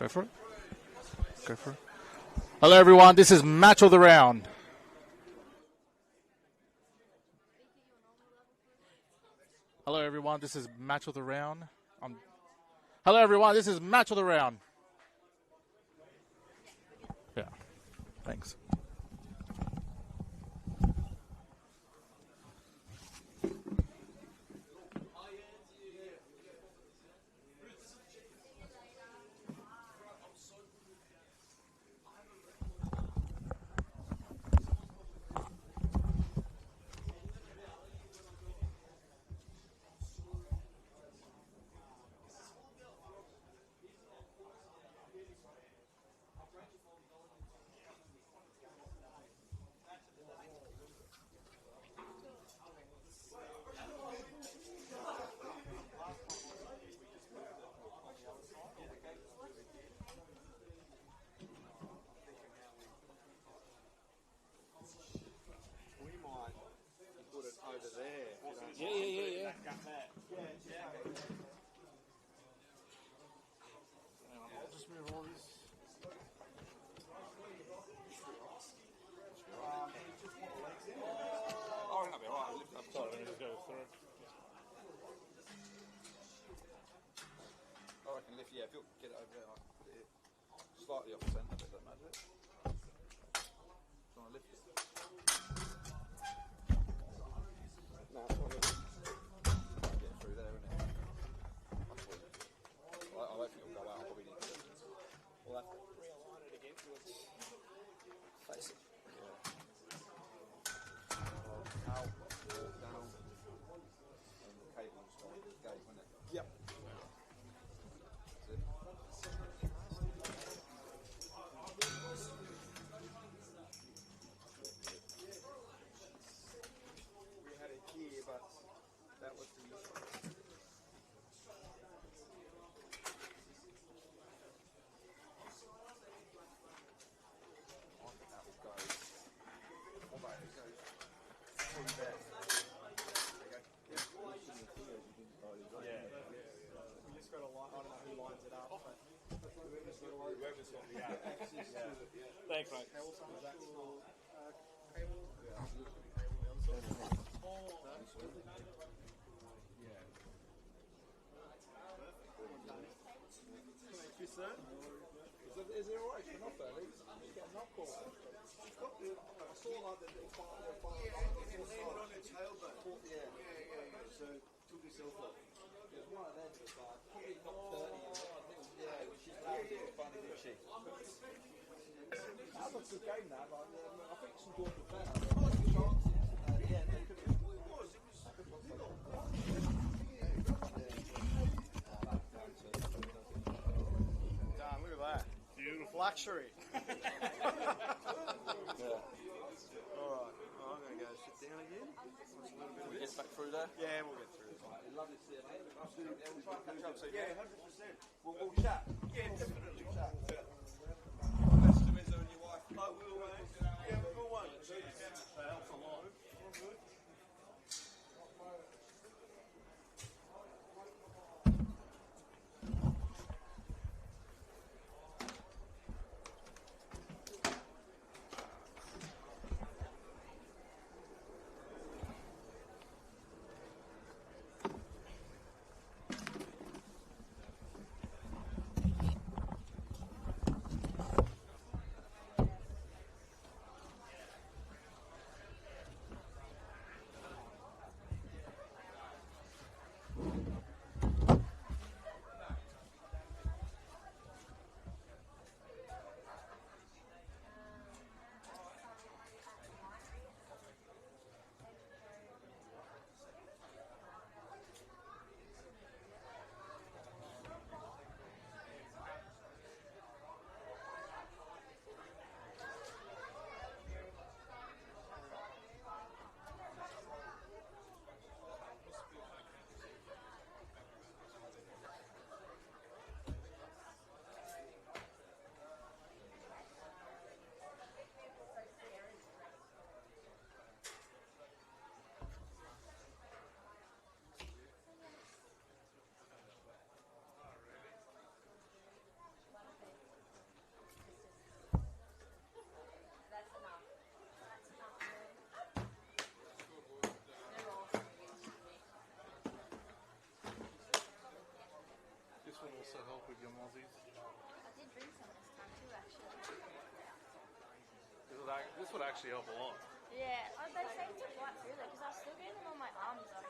Go for it. Go for it. Hello, everyone. This is Match of the Round. Hello, everyone. This is Match of the Round. Hello, everyone. This is Match of the Round. Yeah. Thanks. Yeah. I'll just move all this. Oh, that'll be all right. Lift up. Sorry, let me just go through. Oh, I can lift. Yeah, if you'll get it over there, I'll put it slightly off the centre, but it doesn't matter. Trying to lift it. No, it's not really. Get through there, isn't it? I don't think it'll go out. I probably need to. We'll have to realign it again. Face it. Yeah. Out, down, and the cable's got the gate, isn't it? Yep. We had it here, but that was the Thanks, mate. Is there a way to knock that? You get a knock or I saw like the little part of on the tailbone. Yeah. So took yourself off. There's one of them that's like probably not 30. She's loud, it's funny, isn't she? That was a good game now, but I think some good were better. Yeah, they could have. Damn, look at that. Beautiful luxury. Yeah. Alright, I'm going to go sit down again. Will we get back through there? Yeah, we'll get through it. Lovely to see you, mate. We'll try and catch up soon. Yeah, 100%. We'll chat. Yeah, definitely. Chat. Best to Izzo and your wife. I will, mate. Yeah, good one. That helps a lot. All good. with your mozzies. I did bring some this time too, actually. This would actually help a lot. Yeah, they say to wipe through though, because I was still getting them on my arms though.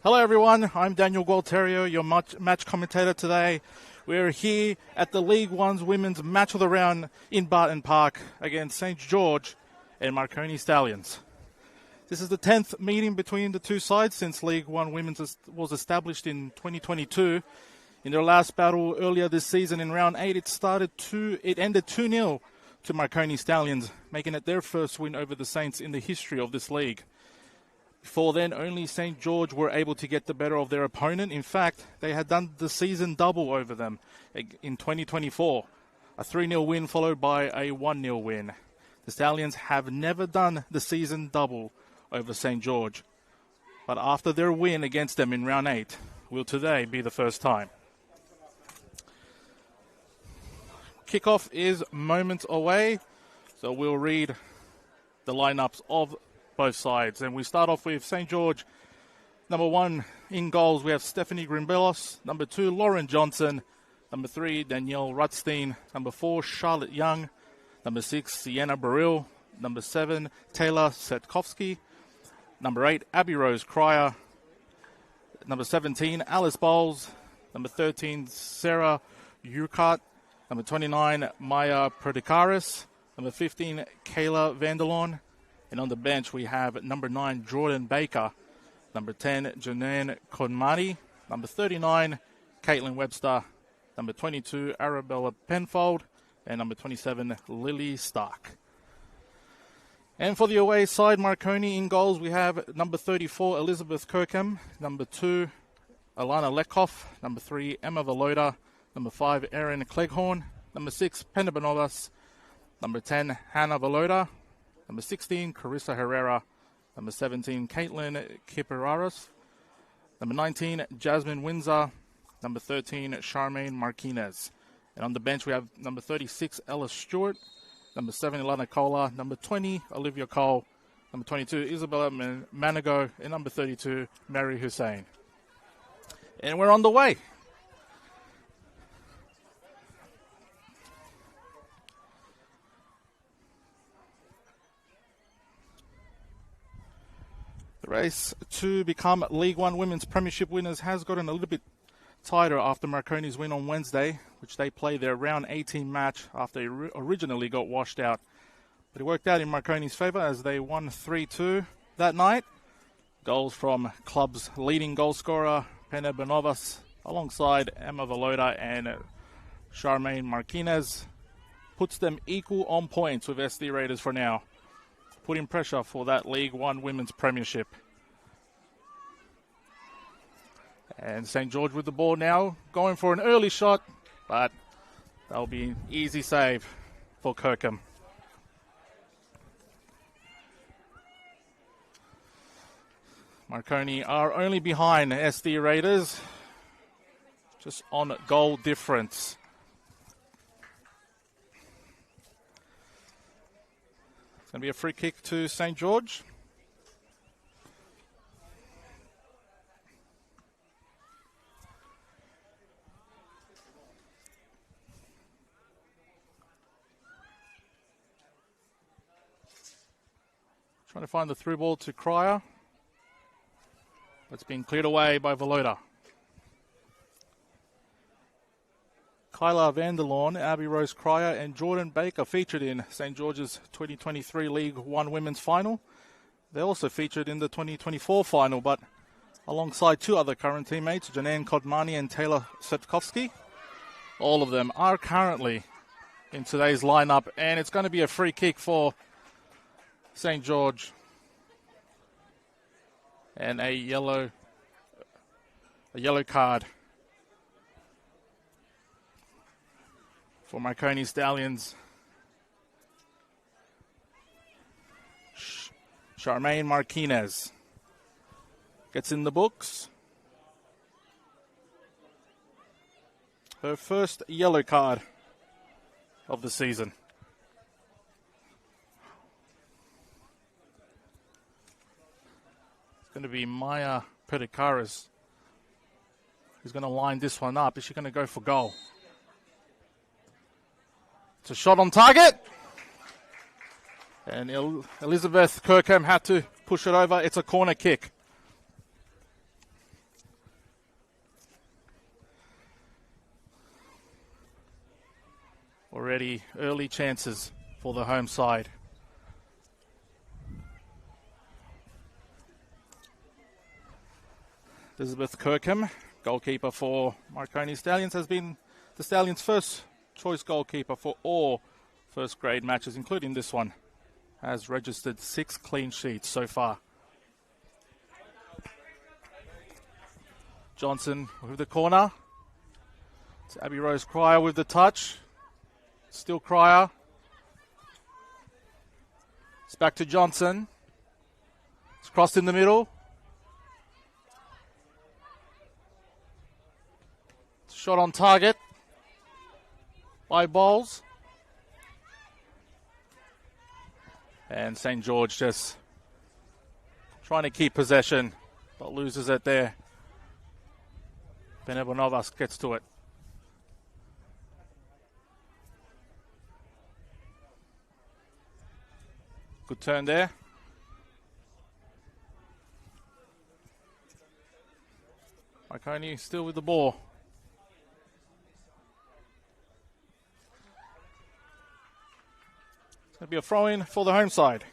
Hello everyone, I'm Daniel Gualterio, your match commentator today. We're here at the League One's Women's Match of the Round in Barton Park against St. George and Marconi Stallions. This is the 10th meeting between the two sides since League One Women's was established in 2022. In their last battle earlier this season in round 8, it ended 2-0 to Marconi Stallions, making it their first win over the Saints in the history of this league. Before then, only St. George were able to get the better of their opponent. In fact, they had done the season double over them in 2024. A 3-0 win followed by a 1-0 win. The Stallions have never done the season double over St. George. But after their win against them in round 8, will today be the first time. Kickoff is moments away, so we'll read the lineups of both sides. And we start off with St. George. Number 1 in goals, we have Stephanie Grimbelos. Number 2, Lauren Johnson. Number 3, Danielle Rutstein. Number 4, Charlotte Young. Number 6, Sienna Burrill. Number 7, Taylor Setkovsky. Number 8, Abby Rose Cryer. Number 17, Alice Bowles. Number 13, Sarah Urquhart. Number 29, Maya Perdikaris. Number 15, Kayla Vanderloon. And on the bench, we have number 9, Jordan Baker. Number 10, Janine Konmani. Number 39, Caitlin Webster. Number 22, Arabella Penfold. And number 27, Lily Stark. And for the away side, Marconi in goals, we have number 34, Elizabeth Kirkham. Number 2, Alana Lekhoff. Number 3, Emma Valoda. Number 5, Erin Cleghorn. Number 6, Pena Benovas. Number 10, Hannah Valoda. Number 16, Carissa Herrera. Number 17, Caitlin Kiperaris. Number 19, Jasmine Windsor. Number 13, Charmaine Marquinez. And on the bench, we have number 36, Ella Stewart. Number 7, Ilana Kola. Number 20, Olivia Cole. Number 22, Isabella Manigo. And number 32, Mary Hussein. And we're on the way. The race to become League One Women's Premiership winners has gotten a little bit tighter after Marconi's win on Wednesday, which they played their round 18 match after they originally got washed out. But it worked out in Marconi's favour as they won 3-2 that night. Goals from club's leading goal scorer, Pena Benovas, alongside Emma Valoda and Charmaine Marquinez, puts them equal on points with SD Raiders for now, putting pressure for that League One Women's Premiership. And St. George with the ball now, going for an early shot, but that'll be an easy save for Kirkham. Marconi are only behind SD Raiders, just on goal difference. It's going to be a free kick to St. George. Trying to find the through ball to Cryer. It's been cleared away by Valoda. Kyla Vanderloon, Abby Rose Cryer and Jordan Baker featured in St. George's 2023 League One Women's Final. They also featured in the 2024 final, but alongside 2 other current teammates, Janine Kodmani and Taylor Setkovsky. All of them are currently in today's lineup, and it's going to be a free kick for St. George. And a yellow card for Marconi Stallions. Charmaine Marquinez gets in the books. Her first yellow card of the season. It's going to be Maya Perdikaris who's going to line this one up. Is she going to go for goal? It's a shot on target. And Elizabeth Kirkham had to push it over. It's a corner kick. Already early chances for the home side. Elizabeth Kirkham, goalkeeper for Marconi Stallions, has been the Stallions' first choice goalkeeper for all first grade matches, including this one. Has registered 6 clean sheets so far. Johnson with the corner. It's Abby Rose Cryer with the touch. Still Cryer. It's back to Johnson. It's crossed in the middle. Shot on target by Bowles. And St. George just trying to keep possession, but loses it there. Benevonovas gets to it. Good turn there. Marconi still with the ball. It's going to be a throw-in for the home side.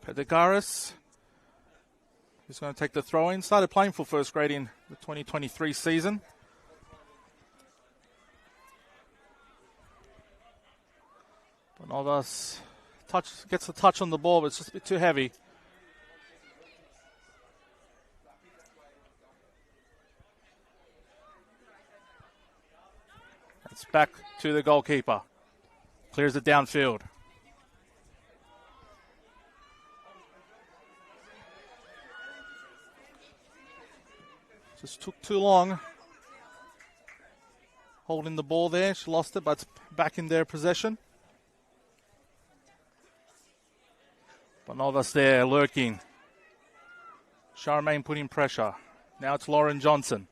Pedagaris is going to take the throw-in. Started playing for first grade in the 2023 season. Bonovas gets a touch on the ball, but it's just a bit too heavy. It's back to the goalkeeper. Clears it downfield. Just took too long holding the ball there. She lost it, but it's back in their possession. Bonovas there lurking. Charmaine putting pressure. Now it's Lauren Johnson.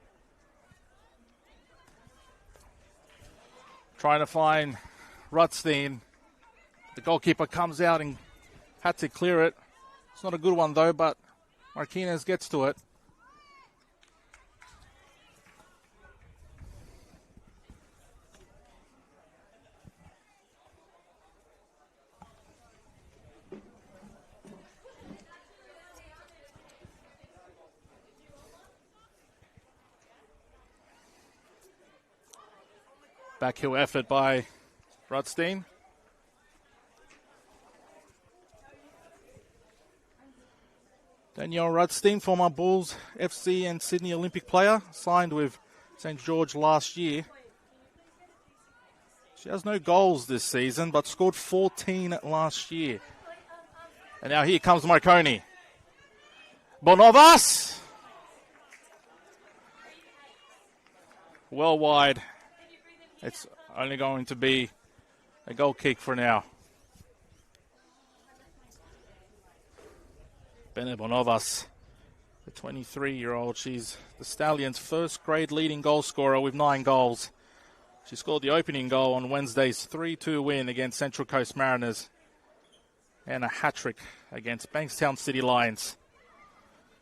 Trying to find Rutstein. The goalkeeper comes out and had to clear it. It's not a good one though, but Martinez gets to it. Backheel effort by Rutstein. Danielle Rutstein, former Bulls FC and Sydney Olympic player, signed with St. George last year. She has no goals this season, but scored 14 last year. And now here comes Marconi. Bonovas! Well wide. It's only going to be a goal kick for now. Bene Bonovas, the 23-year-old. She's the Stallions' first grade leading goal scorer with 9 goals. She scored the opening goal on Wednesday's 3-2 win against Central Coast Mariners and a hat-trick against Bankstown City Lions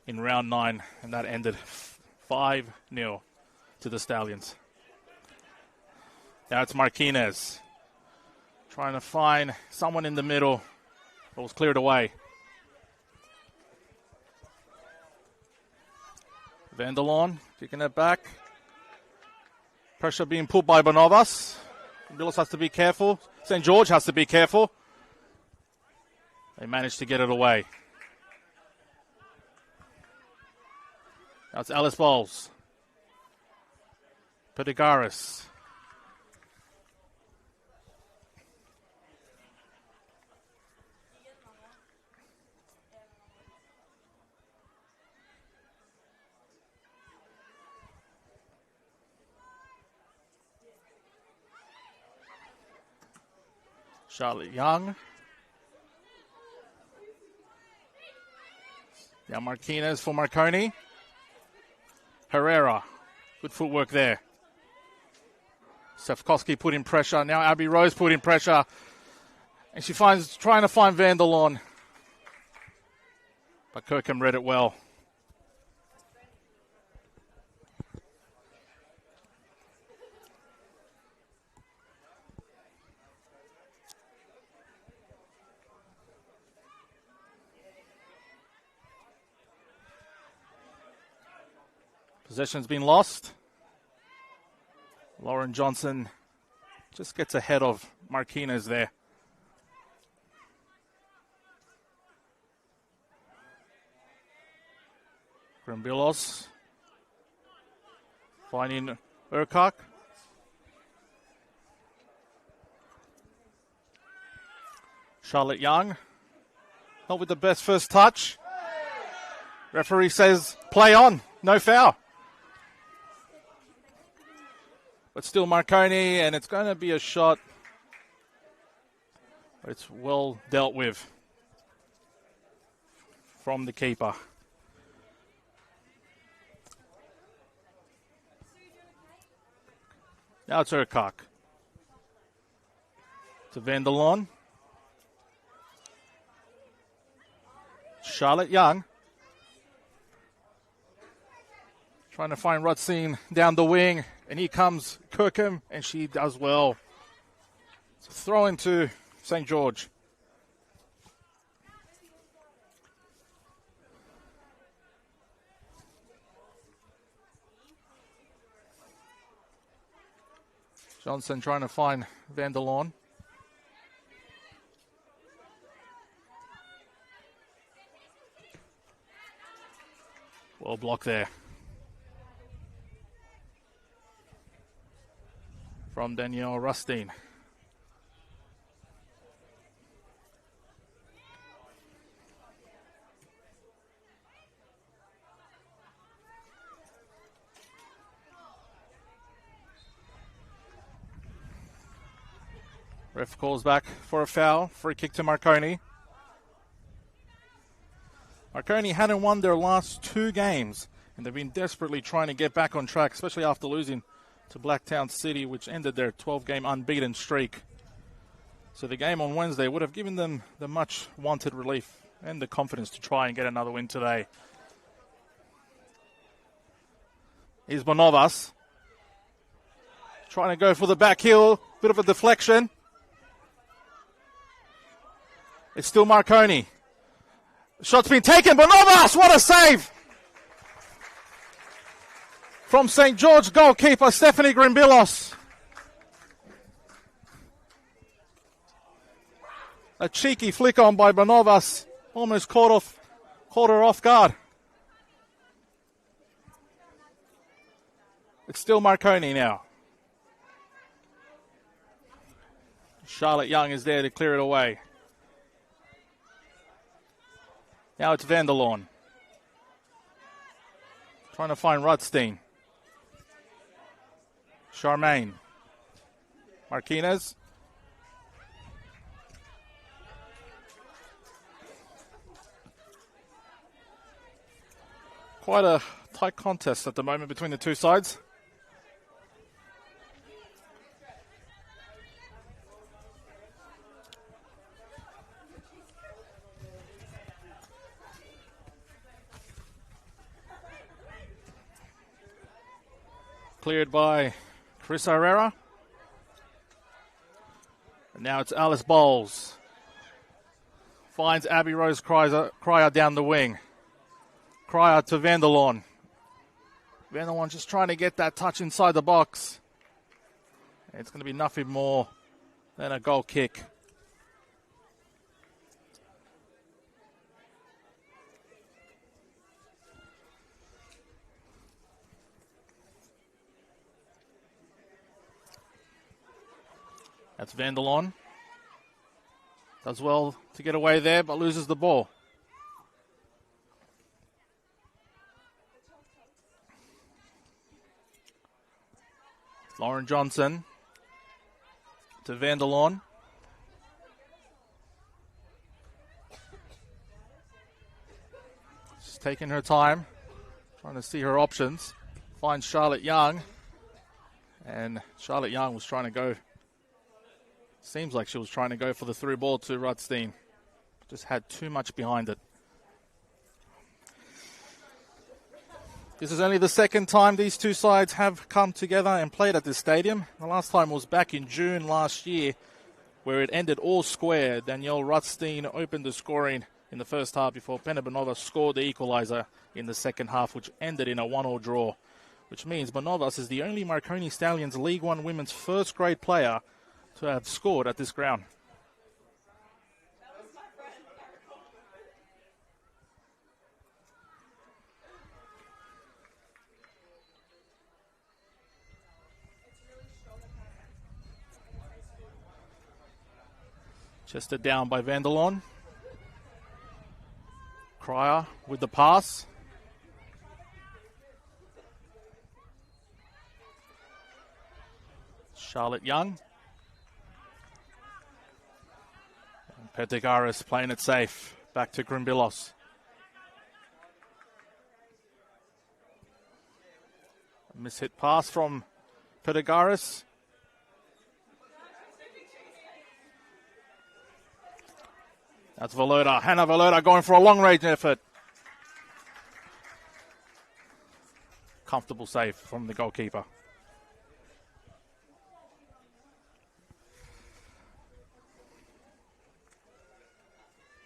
in round 9, and that ended 5-0 to the Stallions. Now it's Martinez trying to find someone in the middle. It was cleared away. Vanderloon kicking it back. Pressure being put by Bonovas. Billis has to be careful. St. George has to be careful. They managed to get it away. Now it's Alice Bowles. Pedagaris. Charlotte Young. Now Martinez for Marconi. Herrera. Good footwork there. Sefkoski put in pressure. Now Abby Rose put in pressure. And she trying to find Vanderloon. But Kirkham read it well. Possession's been lost. Lauren Johnson just gets ahead of Marquinez there. Grimbilos finding Urquhart. Charlotte Young, not with the best first touch. Referee says play on, no foul. But still Marconi, and it's going to be a shot. It's well dealt with from the keeper. Now it's Urquhart. To Vanderloon. Charlotte Young. Trying to find Rutzine down the wing. And here comes Kirkham, and she does well. So throw into St. George. Johnson trying to find Vanderloon. Well blocked there. From Danielle Rustine. Ref calls back for a foul. Free kick to Marconi. Marconi hadn't won their last 2 games, and they've been desperately trying to get back on track, especially after losing to Blacktown City, which ended their 12-game unbeaten streak. So the game on Wednesday would have given them the much-wanted relief and the confidence to try and get another win today. Here's Bonovas. Trying to go for the back heel. Bit of a deflection. It's still Marconi. Shot's been taken. Bonovas, what a save! From St. George goalkeeper Stephanie Grimbilos. A cheeky flick on by Bonovas. Almost caught her off guard. It's still Marconi now. Charlotte Young is there to clear it away. Now it's Vanderloon. Trying to find Rutstein. Charmaine. Marquinez. Quite a tight contest at the moment between the two sides. Cleared by Chris Herrera. And now it's Alice Bowles. Finds Abby Rose Cryer down the wing. Cryer to Vanderloon. Vanderloon just trying to get that touch inside the box. It's going to be nothing more than a goal kick. That's Vanderloon. Does well to get away there, but loses the ball. Lauren Johnson to Vanderloon. She's taking her time, trying to see her options. Finds Charlotte Young. And Charlotte Young was trying to go. Seems like she was trying to go for the through ball to Rutstein. Just had too much behind it. This is only the second time these two sides have come together and played at this stadium. The last time was back in June last year, where it ended all square. Danielle Rutstein opened the scoring in the first half before Penna Bonova scored the equaliser in the second half, which ended in a 1-1 draw. which means Bonovas is the only Marconi Stallions League One women's first grade player to have scored at this ground. Chested down by Vanderlon. Cryer with the pass. Charlotte Young. And Petigaris playing it safe. Back to Grimbilos. A mishit pass from Petigaris. That's Veloda. Hannah Veloda going for a long-range effort. Comfortable save from the goalkeeper.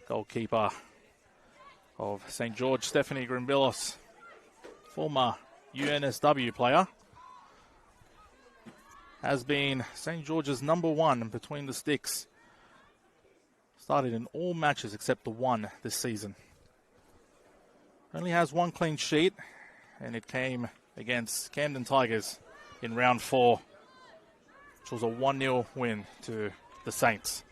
Goalkeeper of St. George, Stephanie Grimbilos, former UNSW player, has been St. George's number one between the sticks. Started in all matches except the one this season. Only has one clean sheet, and it came against Camden Tigers in round 4, which was a 1-0 win to the Saints.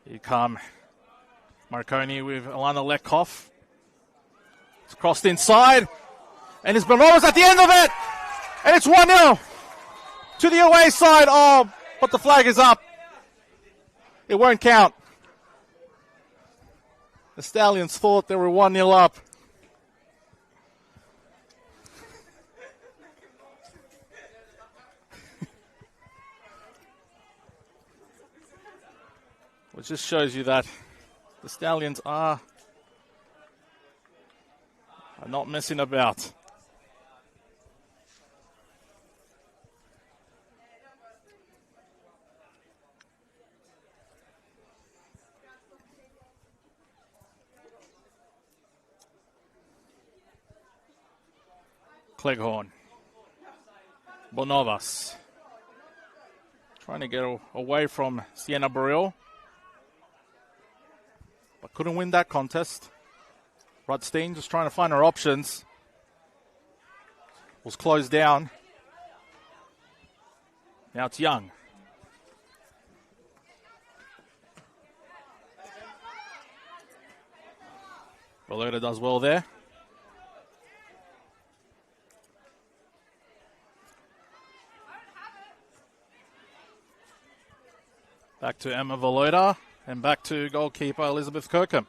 Here come Marconi with Alana Lekhoff. It's crossed inside, and it's Bonovas at the end of it, and it's 1-0. To the away side. Oh, but the flag is up. It won't count. The Stallions thought they were 1-0 up. Which just shows you that the Stallions are not messing about. Cleghorn. Bonovas. Trying to get away from Sienna Burrell. But couldn't win that contest. Rudstein just trying to find her options. Was closed down. Now it's Young. Veloda does well there. Back to Emma Veloda and back to goalkeeper Elizabeth Kirkham.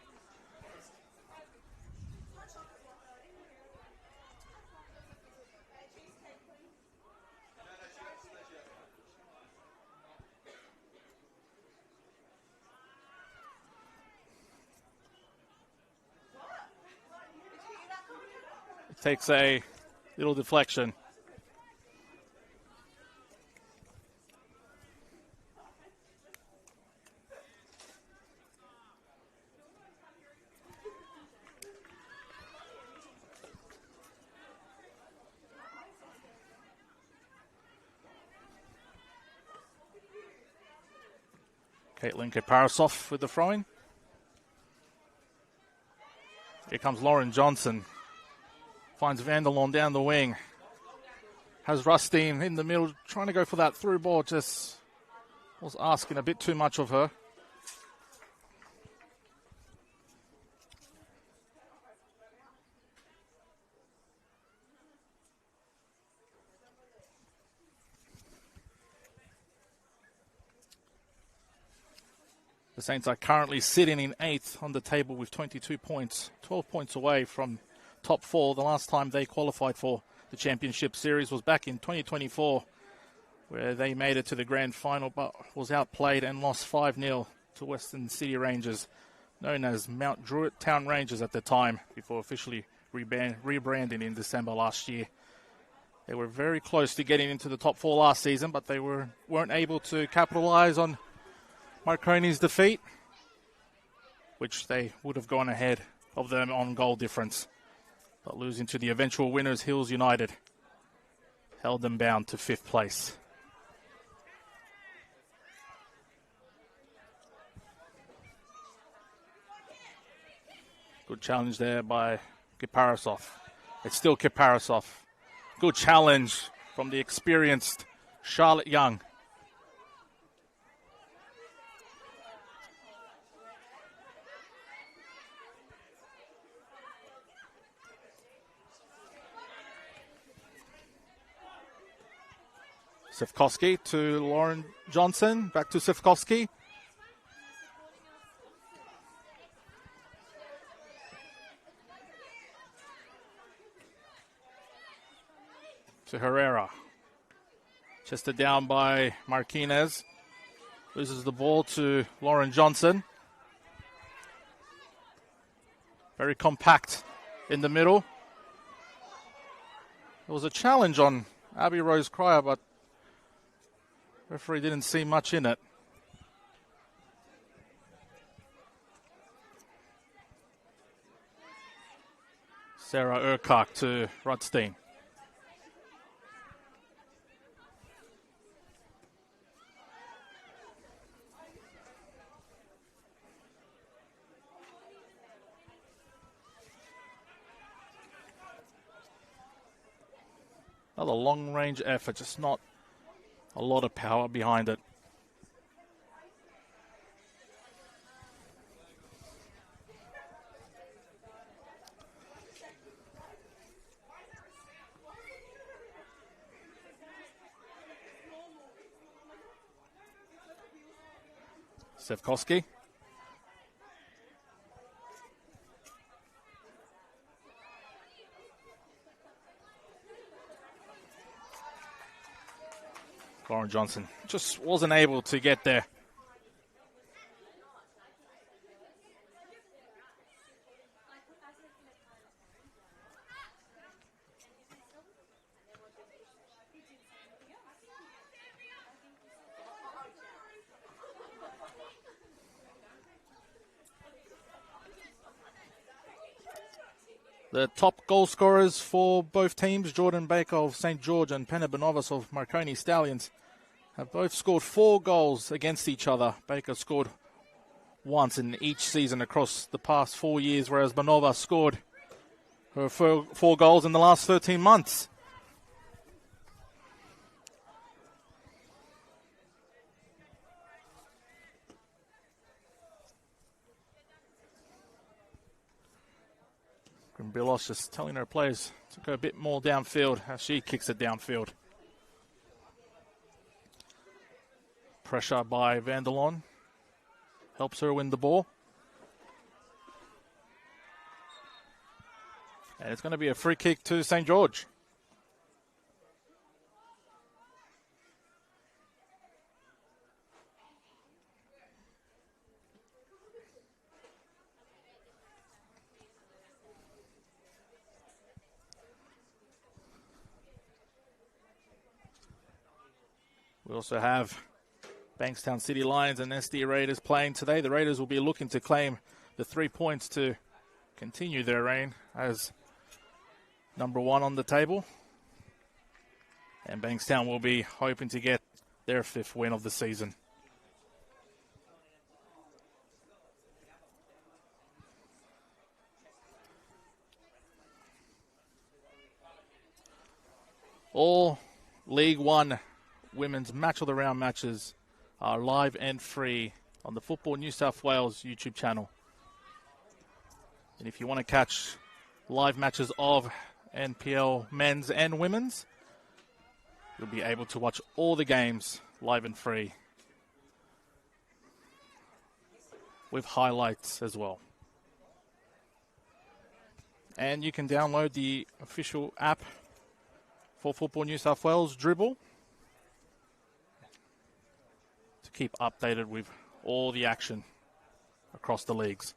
It takes a little deflection. Caitlin Kaparasoff with the throw-in. Here comes Lauren Johnson. Finds Vanderlon down the wing. Has Rustine in the middle, trying to go for that through ball. Just was asking a bit too much of her. The Saints are currently sitting in 8th on the table with 22 points, 12 points away from top 4. The last time they qualified for the championship series was back in 2024, where they made it to the grand final but was outplayed and lost 5-0 to Western City Rangers, known as Mount Druitt Town Rangers at the time, before officially rebranding in December last year. They were very close to getting into the top 4 last season, but they weren't able to capitalise on Marconi's defeat. which they would have gone ahead of them on goal difference. But losing to the eventual winners, Hills United, held them bound to 5th place. Good challenge there by Kiparasov. It's still Kiparasov. Good challenge from the experienced Charlotte Young. Sivkowski to Lauren Johnson. Back to Sivkowski. To Herrera. Chested down by Marquinez. Loses the ball to Lauren Johnson. Very compact in the middle. There was a challenge on Abby Rose Cryer, but referee didn't see much in it. Sarah Urquhart to Rudstein. Another long-range effort, just not a lot of power behind it. Sivkowski. Lauren Johnson just wasn't able to get there. The top goal scorers for both teams, Jordan Baker of St. George and Penna Benovas of Marconi Stallions, have both scored 4 goals against each other. Baker scored once in each season across the past 4 years, whereas Benova scored her 4 goals in the last 13 months. Grimbilos just telling her players to go a bit more downfield as she kicks it downfield. Pressure by Vanderlon helps her win the ball. And it's going to be a free kick to St. George. We also have Bankstown City Lions and SD Raiders playing today. The Raiders will be looking to claim the 3 points to continue their reign as number 1 on the table. And Bankstown will be hoping to get their 5th win of the season. All League One women's match of the round matches are live and free on the Football New South Wales YouTube channel. And if you want to catch live matches of NPL men's and women's, you'll be able to watch all the games live and free with highlights as well. And you can download the official app for Football New South Wales, Dribble, to keep updated with all the action across the leagues.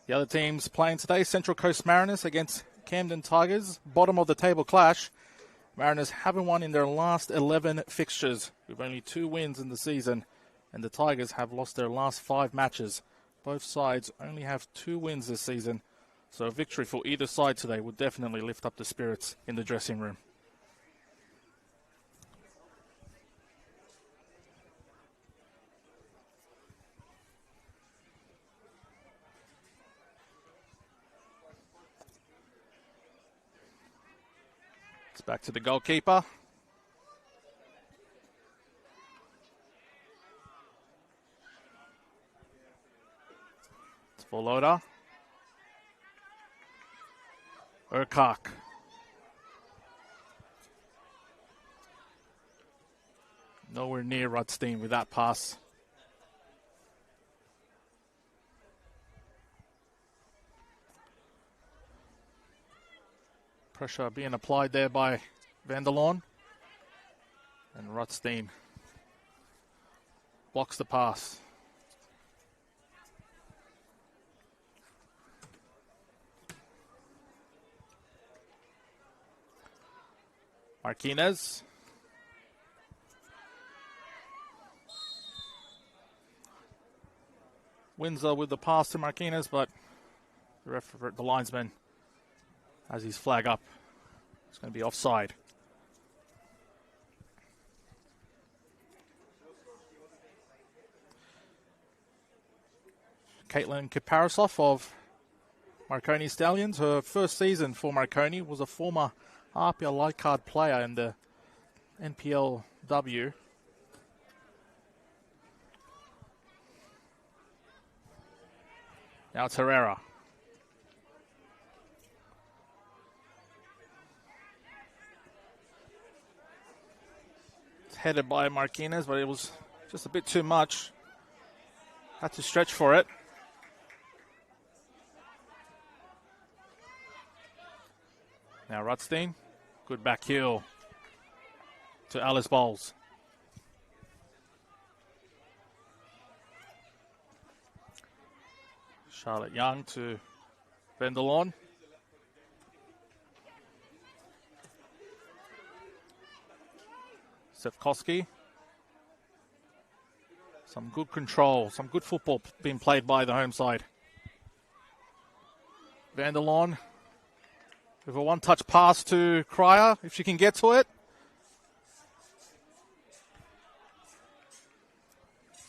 The other teams playing today, Central Coast Mariners against Camden Tigers. Bottom of the table clash. Mariners haven't won in their last 11 fixtures, with only 2 wins in the season, and the Tigers have lost their last 5 matches. Both sides only have 2 wins this season, so a victory for either side today would definitely lift up the spirits in the dressing room. It's back to the goalkeeper. It's full loader. Urquhart. Nowhere near Rudstein with that pass. Pressure being applied there by Vanderloon. And Rudstein blocks the pass. Marquinez. Windsor with the pass to Marquinez, but the linesman has his flag up. It's going to be offside. Caitlin Kaparasov of Marconi Stallions. Her first season for Marconi was a former RPL light card player in the NPLW. Now it's Herrera. It's headed by Marquinez, but it was just a bit too much. Had to stretch for it. Now Rudstein. Good back heel to Alice Bowles. Charlotte Young to Vanderloon. Sefkoski. Some good control, some good football being played by the home side. Vanderloon with a one-touch pass to Cryer, if she can get to it.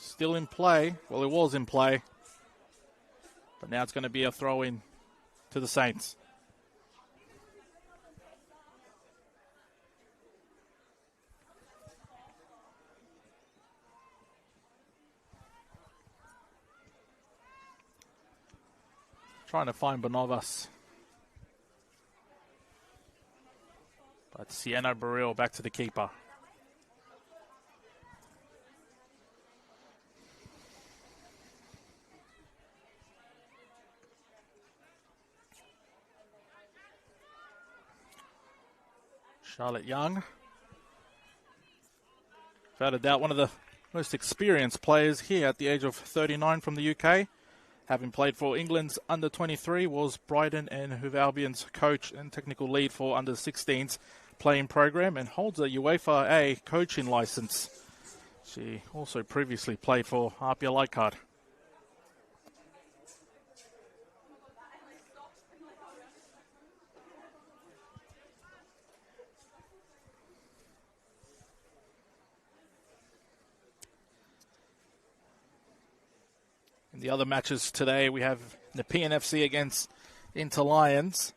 Still in play. Well, it was in play. But now it's going to be a throw-in to the Saints. Trying to find Bonovas. But Sienna Burrell back to the keeper. Charlotte Young. Without a doubt, one of the most experienced players here at the age of 39 from the UK. Having played for England's under-23, was Brighton and Hove Albion's coach and technical lead for under-16s playing program, and holds a UEFA A coaching license. She also previously played for RPL Light Card. In the other matches today, we have Nepean FC against Inter Lions.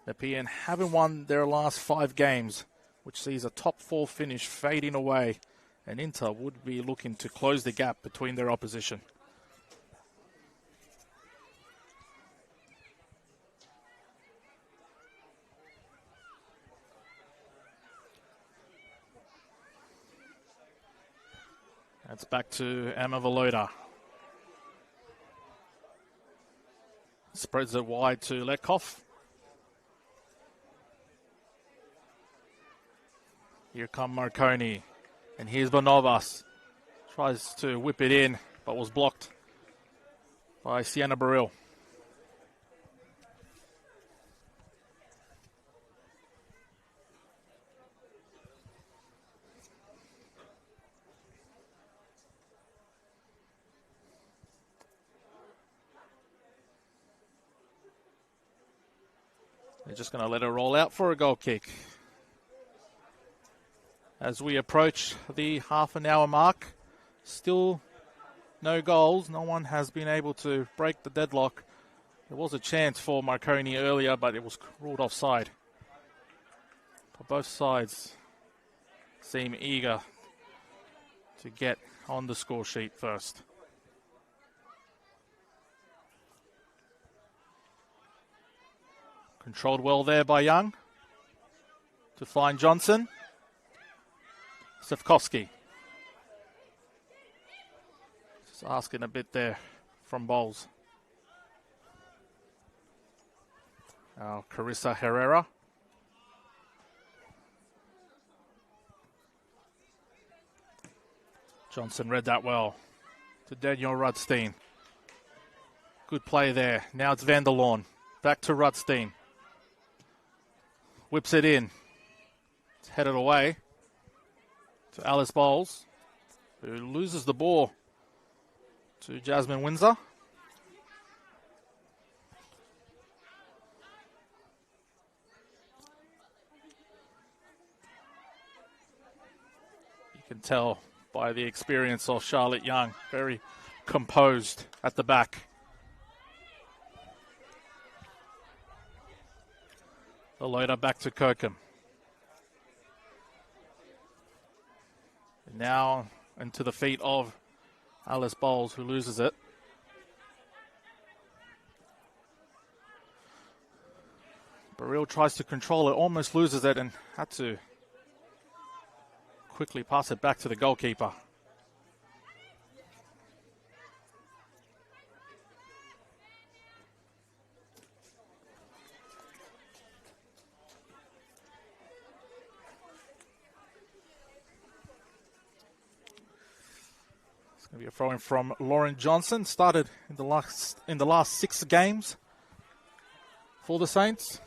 Nepean haven't won their last 5 games, which sees a top 4 finish fading away, and Inter would be looking to close the gap between their opposition. That's back to Emma Valoda. Spreads it wide to Letkoff. Here come Marconi. And here's Bonovas. Tries to whip it in, but was blocked by Sienna Burrell. They're just going to let it roll out for a goal kick. As we approach the half an hour mark, still no goals. No one has been able to break the deadlock. There was a chance for Marconi earlier, but it was ruled offside. But both sides seem eager to get on the score sheet first. Controlled well there by Young to find Johnson. Sefcoski. Just asking a bit there from Bowles. Now Carissa Herrera. Johnson read that well to Daniel Rudstein. Good play there. Now it's Vanderloon. Back to Rudstein. Whips it in. It's headed away to Alice Bowles, who loses the ball to Jasmine Windsor. You can tell by the experience of Charlotte Young, very composed at the back. The loader back to Kirkham. And now into the feet of Alice Bowles, who loses it. Burrell tries to control it, almost loses it, and had to quickly pass it back to the goalkeeper. It's going to be a throw-in from Lauren Johnson. Started in the last 6 games for the Saints.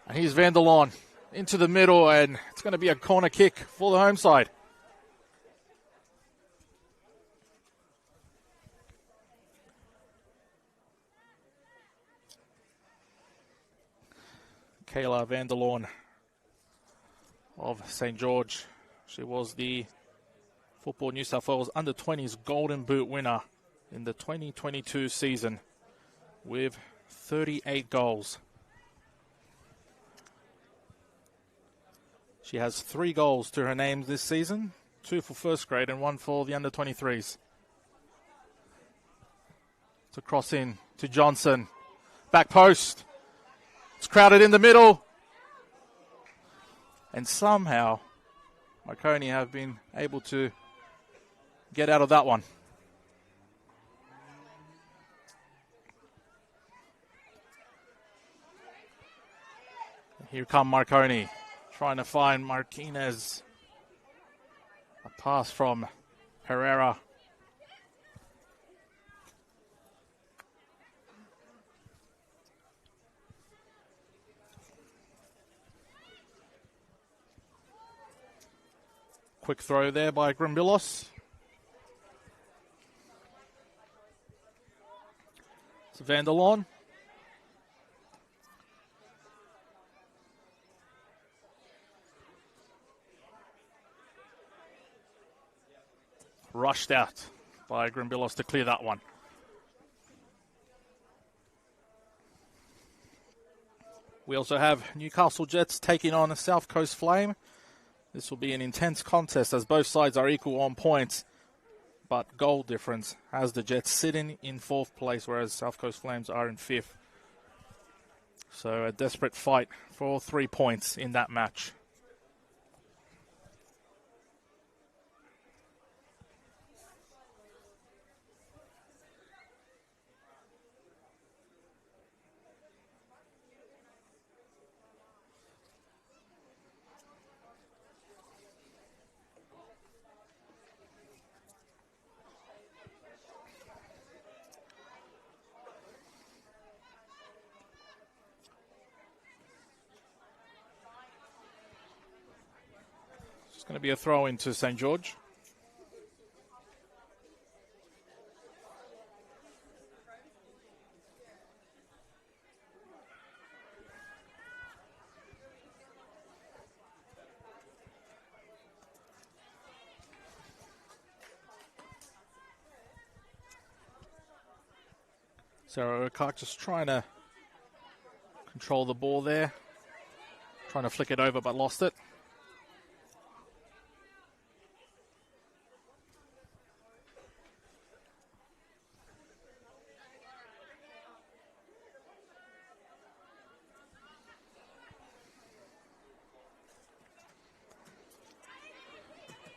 And here's Vanderloon into the middle, and it's going to be a corner kick for the home side. Kayla Vanderloon of St. George. She was the Football New South Wales Under-20s Golden Boot winner in the 2022 season with 38 goals. She has 3 goals to her name this season, 2 for first grade and 1 for the under-23s. It's a cross in to Johnson. Back post. It's crowded in the middle. And somehow, Marconi have been able to get out of that one. Here come Marconi. Trying to find Martinez. A pass from Herrera. Quick throw there by Grimbillos. It's Vanderloon. Rushed out by Grimbillos to clear that one. We also have Newcastle Jets taking on a South Coast Flame. This will be an intense contest as both sides are equal on points, but goal difference has the Jets sitting in 4th place, whereas South Coast Flames are in 5th. So a desperate fight for 3 points in that match. It's going to be a throw into St. George. Sarah Urquhart just trying to control the ball there. Trying to flick it over but lost it.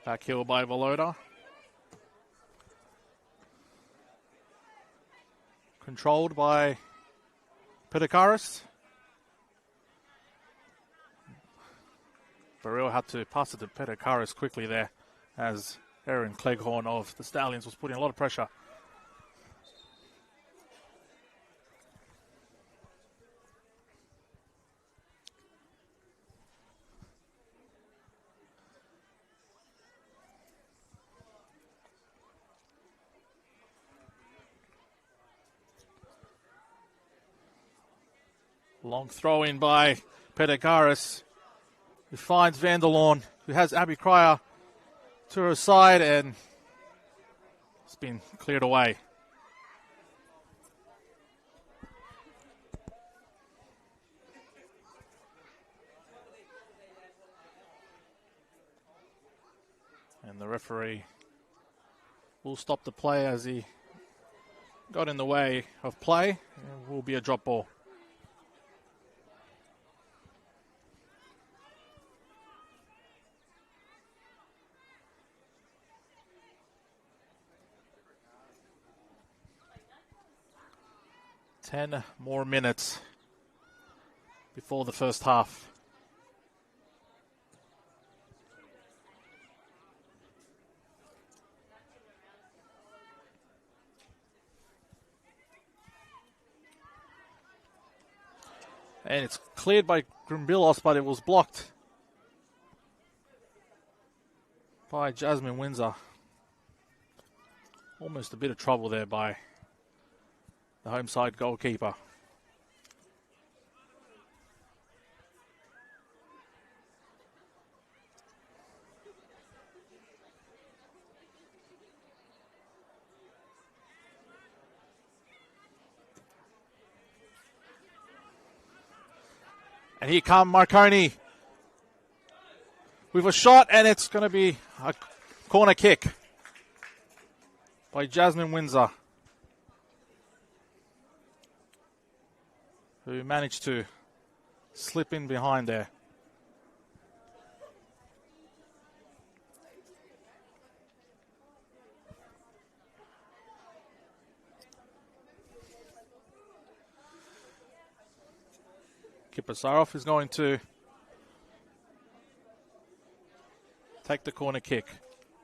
Back heel by Volota. Controlled by Pedikaris. Burrell had to pass it to Pedikaris quickly there as Erin Cleghorn of the Stallions was putting a lot of pressure. Long throw in by Pedikaris, who finds Vanderlaun, who has Abby Cryer to her side, and it's been cleared away. And the referee will stop the play as he got in the way of play. It will be a drop ball. Ten more minutes before the first half. And it's cleared by Grimbilos, but it was blocked by Jasmine Windsor. Almost a bit of trouble there by the home side goalkeeper. And here come Marconi with a shot, and it's going to be a corner kick by Jasmine Windsor, who managed to slip in behind there. Kipasarov is going to take the corner kick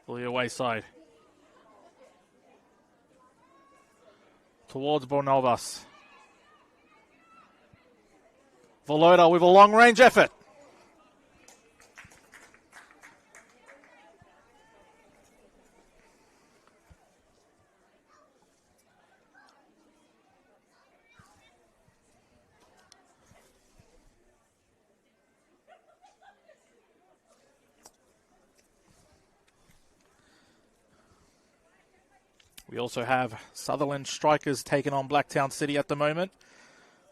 for the away side. Towards Bornovas. Volota with a long-range effort. We also have Sutherland Strikers taking on Blacktown City at the moment.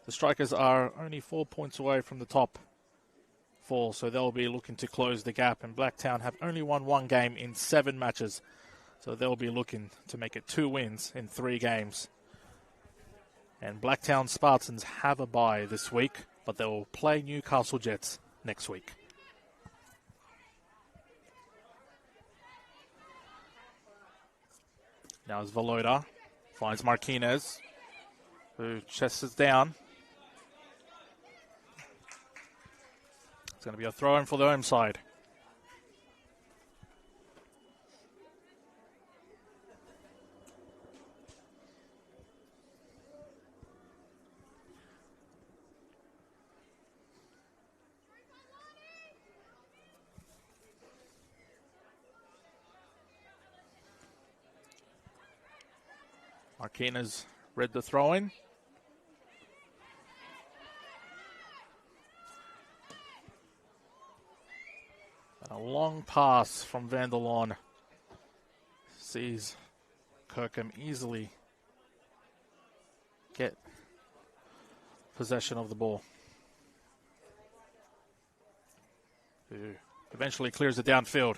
The Strikers are only 4 points away from the top four, so they'll be looking to close the gap. And Blacktown have only won one game in 7 matches, so they'll be looking to make it 2 wins in 3 games. And Blacktown Spartans have a bye this week, but they'll play Newcastle Jets next week. Now as Volota finds Martinez, who chests it down. It's going to be a throw-in for the home side. Martinez read the throw-in. And a long pass from Vanderlaun sees Kirkham easily get possession of the ball. Who eventually clears it downfield.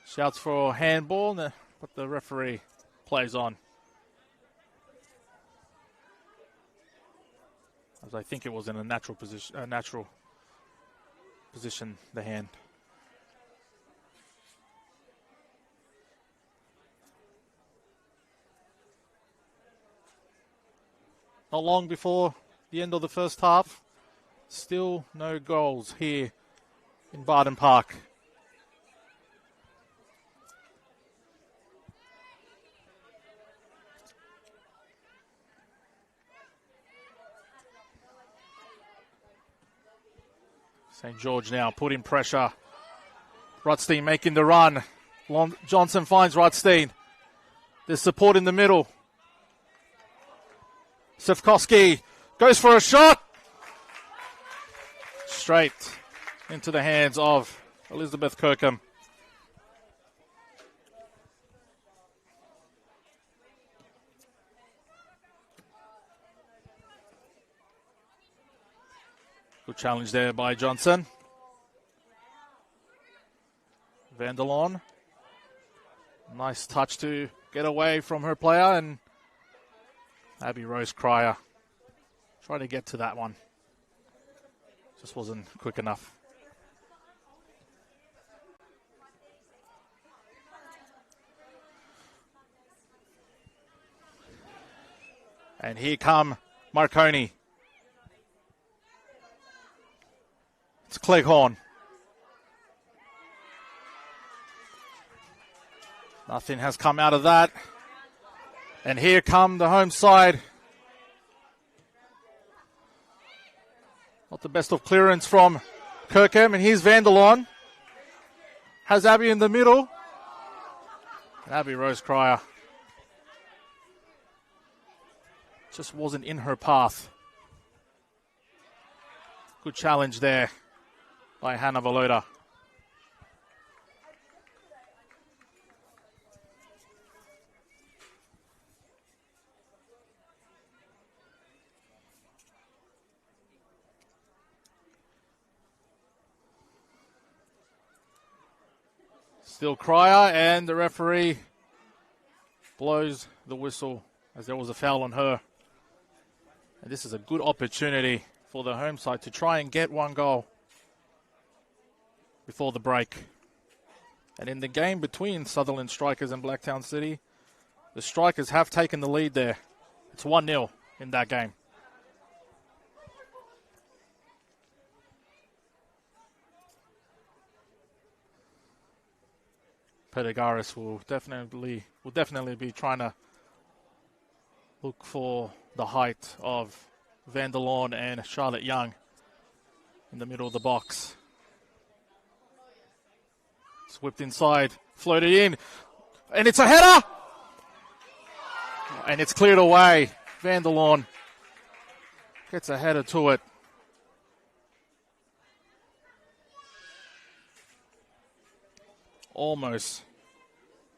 Shouts for handball, but the referee plays on. As I think it was in a natural position, the hand. Not long before the end of the first half. Still no goals here in Barton Park. St. George now putting pressure. Rutstein making the run. Johnson finds Rutstein. There's support in the middle. Sivkowski goes for a shot. Straight into the hands of Elizabeth Kirkham. Good challenge there by Johnson. Vanderloon. Nice touch to get away from her player, and Abby Rose Cryer trying to get to that one. Just wasn't quick enough. And here come Marconi. It's Cleghorn. Nothing has come out of that. And here come the home side. Not the best of clearance from Kirkham. And here's Vanderloon. Has Abby in the middle. And Abby Rose Cryer just wasn't in her path. Good challenge there by Hannah Valoda. Still Cryer, and the referee blows the whistle as there was a foul on her. And this is a good opportunity for the home side to try and get one goal before the break. And in the game between Sutherland Strikers and Blacktown City, the Strikers have taken the lead there. It's 1-0 in that game. Pedagaris will definitely be trying to look for the height of Vanderloon and Charlotte Young in the middle of the box. It's whipped inside, floated in, and it's a header! And it's cleared away. Vanderloon gets a header to it. Almost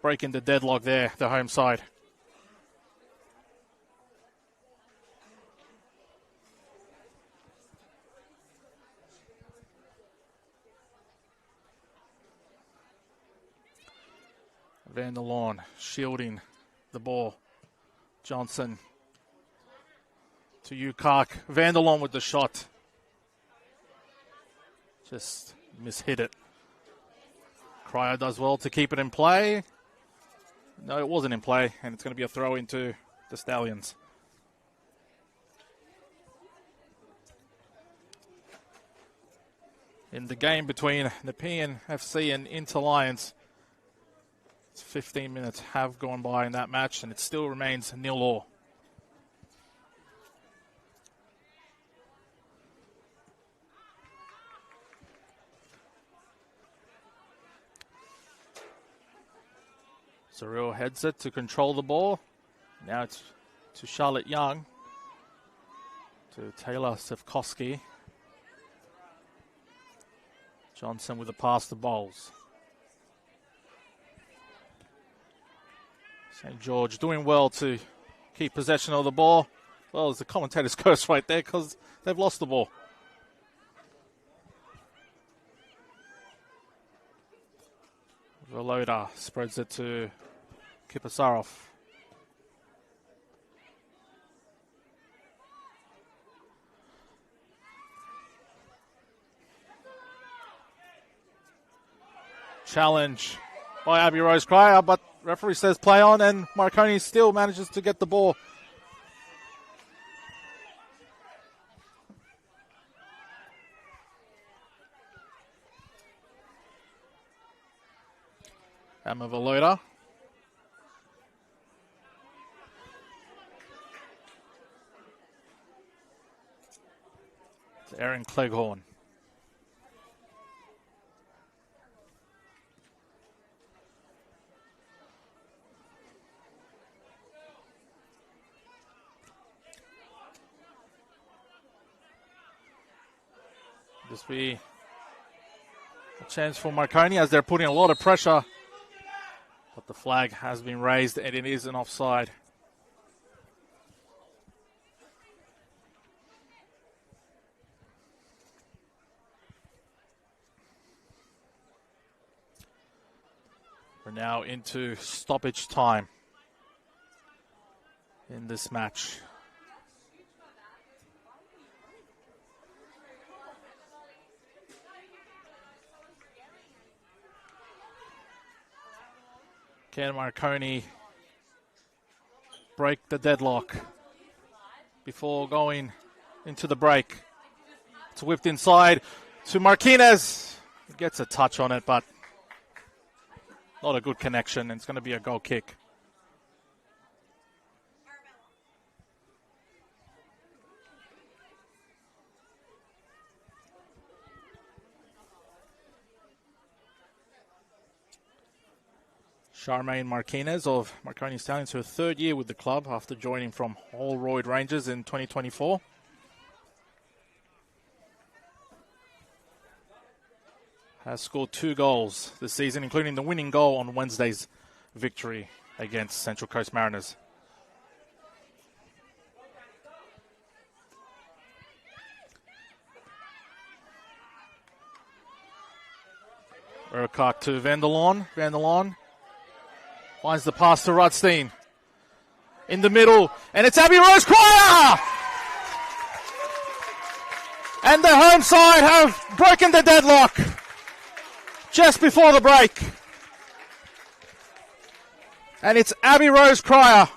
breaking the deadlock there, the home side. Vanderloon shielding the ball. Johnson to Ukak. Vanderloon with the shot. Just mishit it. Cryer does well to keep it in play. No, it wasn't in play, and it's going to be a throw into the Stallions. In the game between Nepean FC and Inter Lions, 15 minutes have gone by in that match, and it still remains 0-0. Surreal heads it to control the ball. Now it's to Charlotte Young. To Taylor Sivkowski. Johnson with a pass to Bowles. St. George doing well to keep possession of the ball. Well, it's the commentator's curse right there because they've lost the ball. Veloda spreads it to Kipasarov. Challenge by Abby Rose Cryer, but referee says play on, and Marconi still manages to get the ball. Emma Veloda. To Erin Cleghorn. This be a chance for Marconi as they're putting a lot of pressure. But the flag has been raised and it is an offside. We're now into stoppage time in this match. Can Marconi break the deadlock before going into the break? It's whipped inside to Marquinez. He gets a touch on it, but not a good connection. It's going to be a goal kick. Charmaine Marquinez of Marconi Stallions, her third year with the club after joining from Holroyd Rangers in 2024. Has scored 2 goals this season, including the winning goal on Wednesday's victory against Central Coast Mariners. Urquhart to Vanderlaan. Vanderlaan finds the pass to Rudstein. In the middle, and it's Abby Rose Cryer! And the home side have broken the deadlock just before the break. And it's Abby Rose Cryer.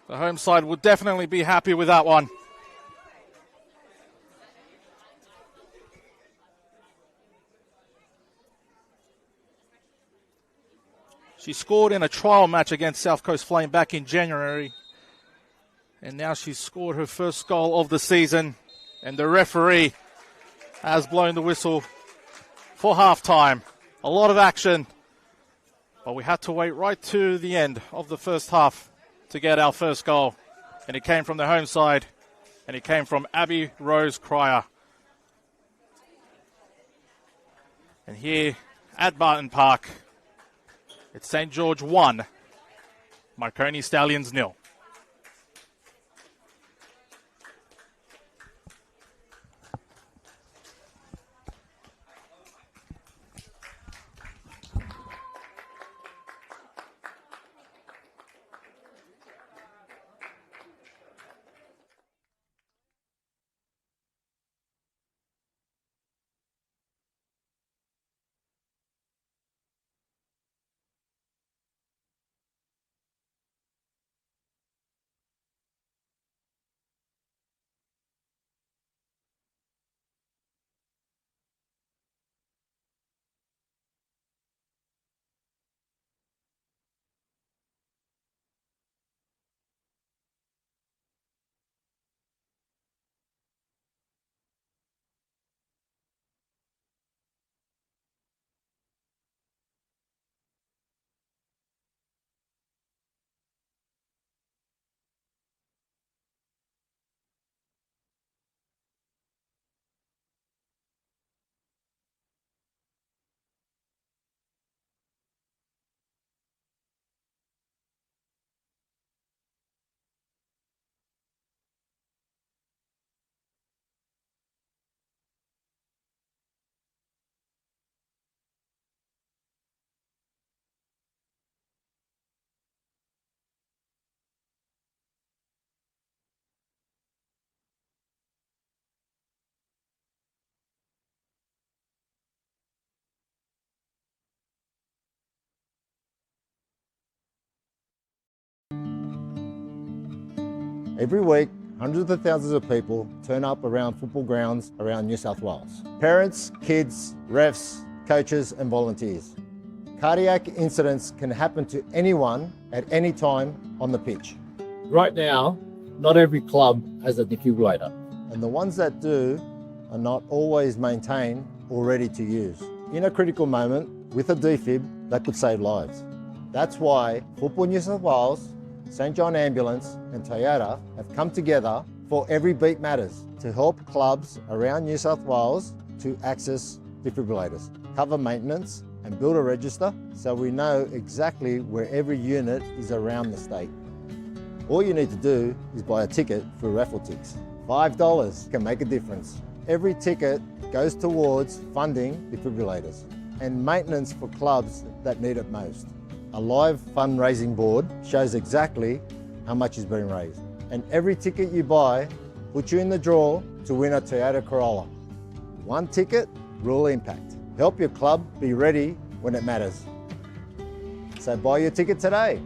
The home side would definitely be happy with that one. She scored in a trial match against South Coast Flame back in January. And now she's scored her first goal of the season. And the referee has blown the whistle for halftime. A lot of action. But we had to wait right to the end of the first half to get our first goal. And it came from the home side. And it came from Abby Rose Cryer. And here at Barton Park, it's St. George 1, Marconi Stallions 0. Every week, hundreds of thousands of people turn up around football grounds around New South Wales. Parents, kids, refs, coaches and volunteers. Cardiac incidents can happen to anyone at any time on the pitch. Right now, not every club has a defibrillator. And the ones that do are not always maintained or ready to use. In a critical moment, with a defib, that could save lives. That's why Football New South Wales, St John Ambulance and Toyota have come together for Every Beat Matters to help clubs around New South Wales to access defibrillators, cover maintenance and build a register so we know exactly where every unit is around the state. All you need to do is buy a ticket through Raffletix. $5 can make a difference. Every ticket goes towards funding defibrillators and maintenance for clubs that need it most. A live fundraising board shows exactly how much is being raised. And every ticket you buy puts you in the draw to win a Toyota Corolla. One ticket, real impact. Help your club be ready when it matters. So buy your ticket today.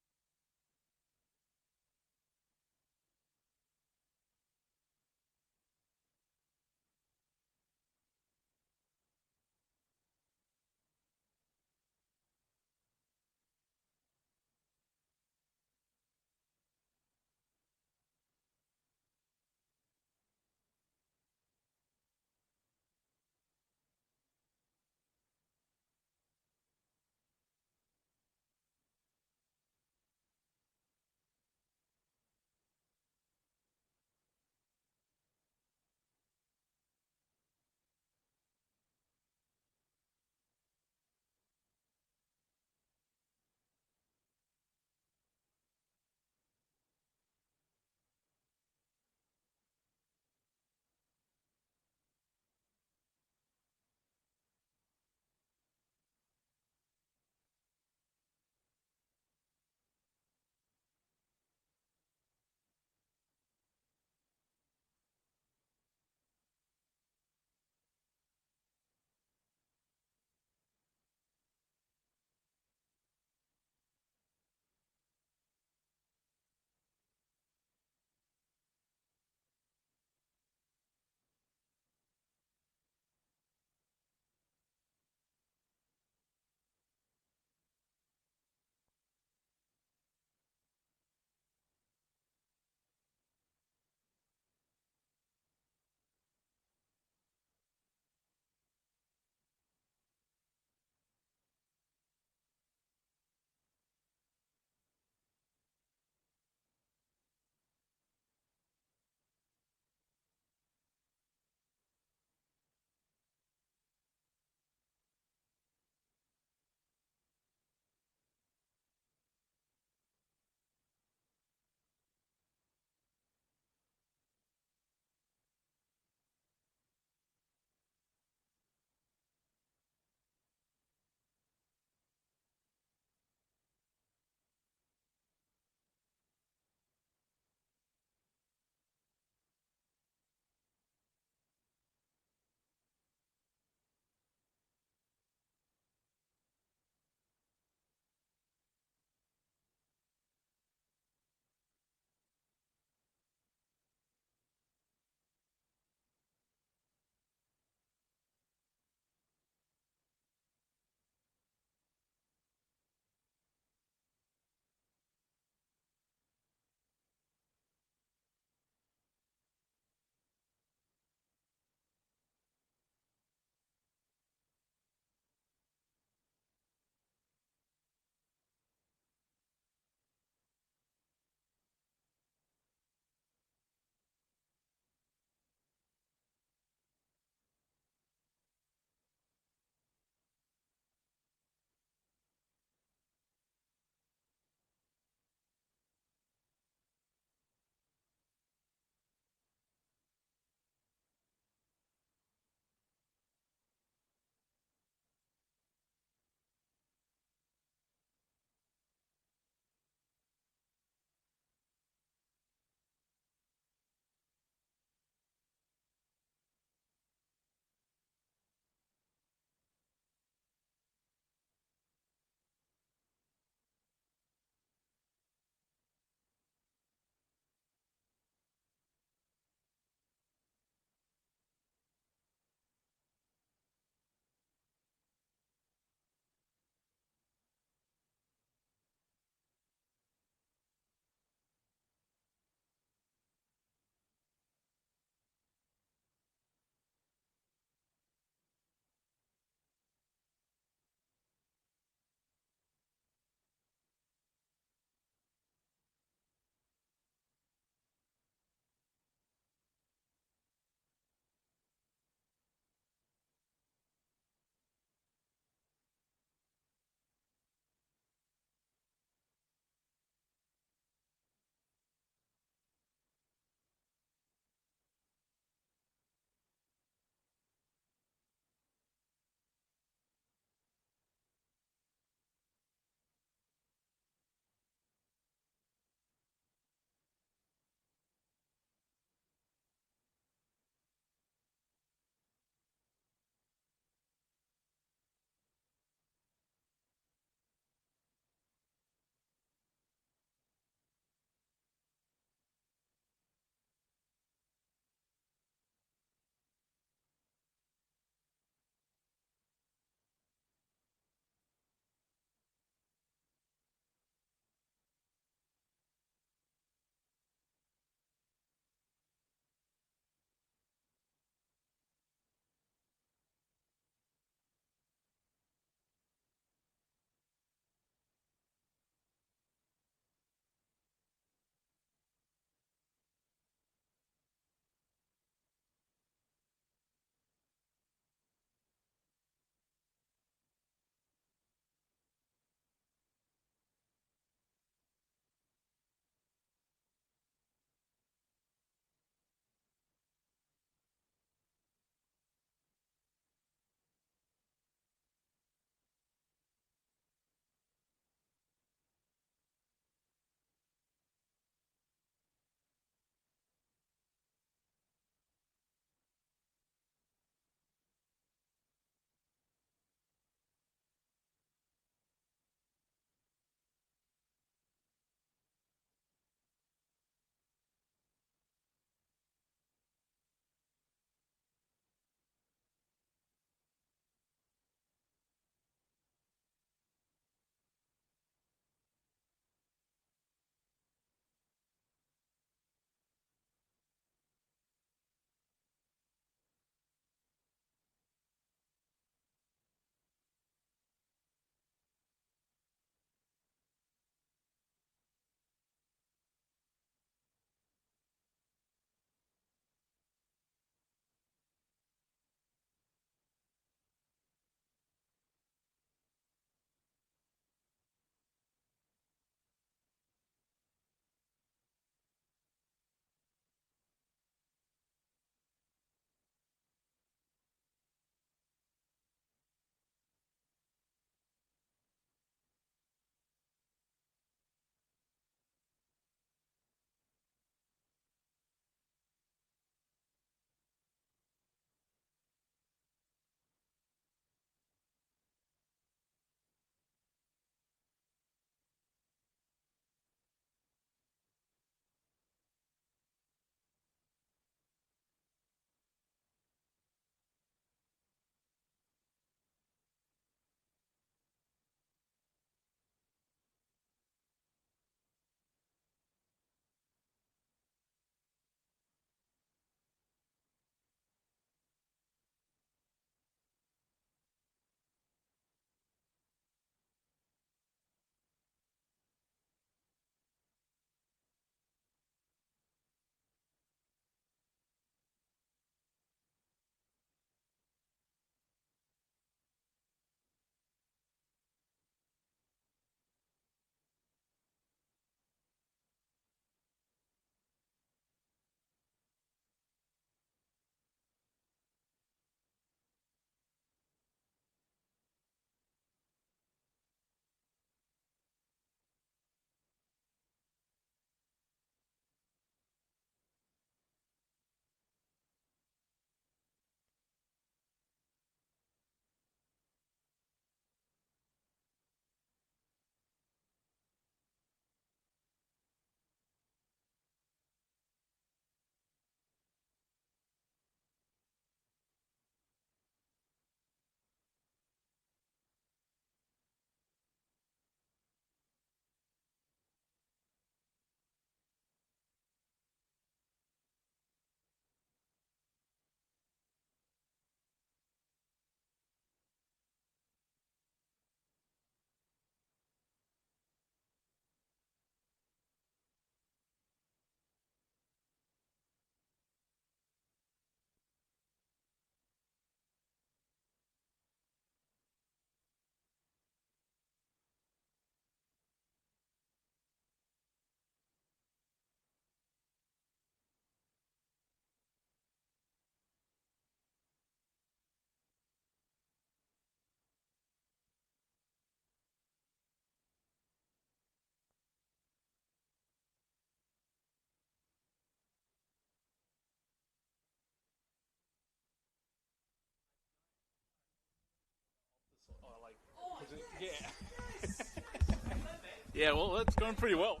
Yeah, well, that's going pretty well.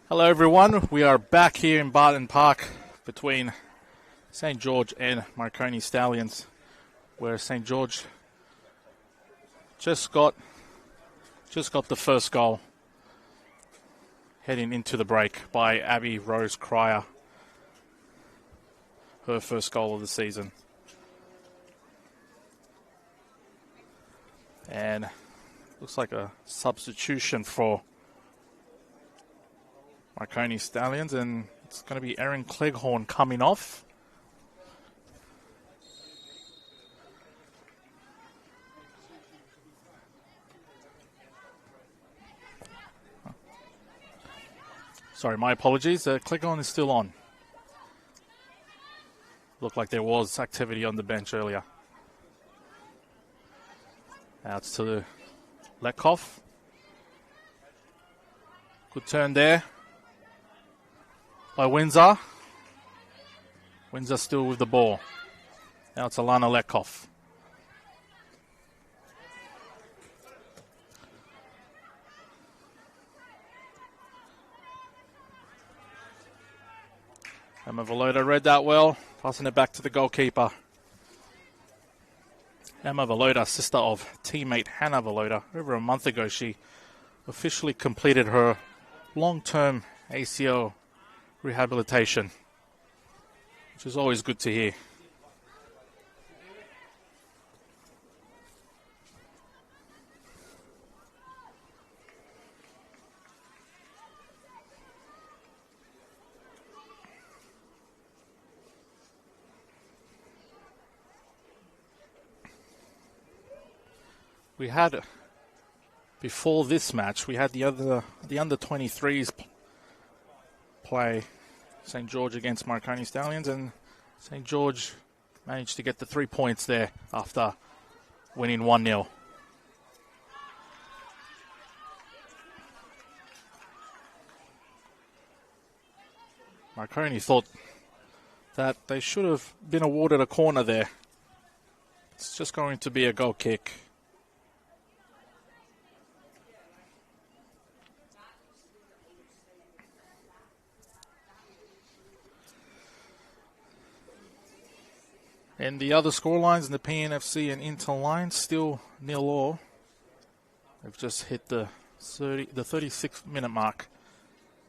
Hello, everyone. We are back here in Barton Park between St. George and Marconi Stallions, where St. George just got the first goal heading into the break by Abby Rose Cryer. Her first goal of the season. And looks like a substitution for Marconi Stallions, and it's going to be Erin Cleghorn coming off. Sorry, my apologies. Cleghorn is still on. Looked like there was activity on the bench earlier. Out to Letkoff. Good turn there by Windsor. Windsor still with the ball. Now it's Alana Letkoff. Emma Velota read that well, passing it back to the goalkeeper. Emma Velota, sister of teammate Hannah Velota. Over a month ago, she officially completed her long-term ACL rehabilitation, which is always good to hear. We had, before this match, we had the under 23s play St. George against Marconi Stallions, and St. George managed to get the 3 points there after winning 1-0. Marconi thought that they should have been awarded a corner there. It's just going to be a goal kick. And the other scorelines in the PNFC and Inter line still 0-0. They've just hit the 36th minute mark.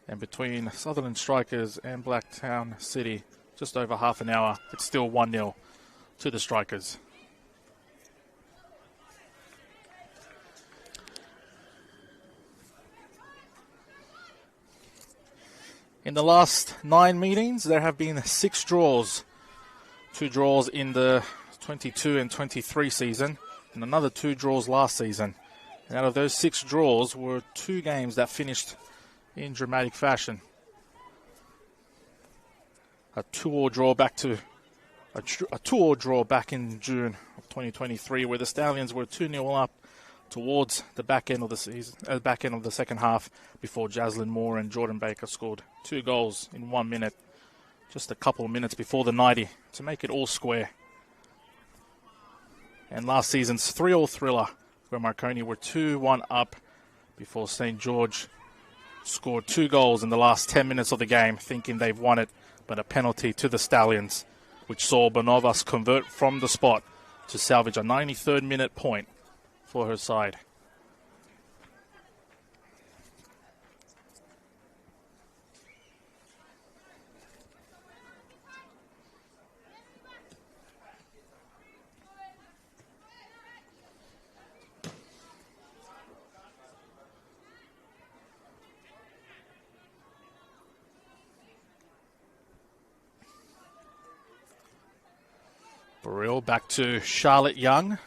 And between Sutherland Strikers and Blacktown City, just over half an hour, it's still 1-0 to the Strikers. In the last 9 meetings, there have been 6 draws. 2 draws in the 22 and 23 season, and another 2 draws last season. And out of those 6 draws were 2 games that finished in dramatic fashion. A 2-2 draw back in June of 2023, where the Stallions were 2-0 up towards the back end of the season, back end of the second half, before Jaslyn Moore and Jordan Baker scored 2 goals in 1 minute. Just a couple of minutes before the 90 to make it all square. And last season's 3-3 thriller, where Marconi were 2-1 up before St. George scored 2 goals in the last 10 minutes of the game, thinking they've won it, but a penalty to the Stallions, which saw Bonovas convert from the spot to salvage a 93rd minute point for her side. Burrell back to Charlotte Young.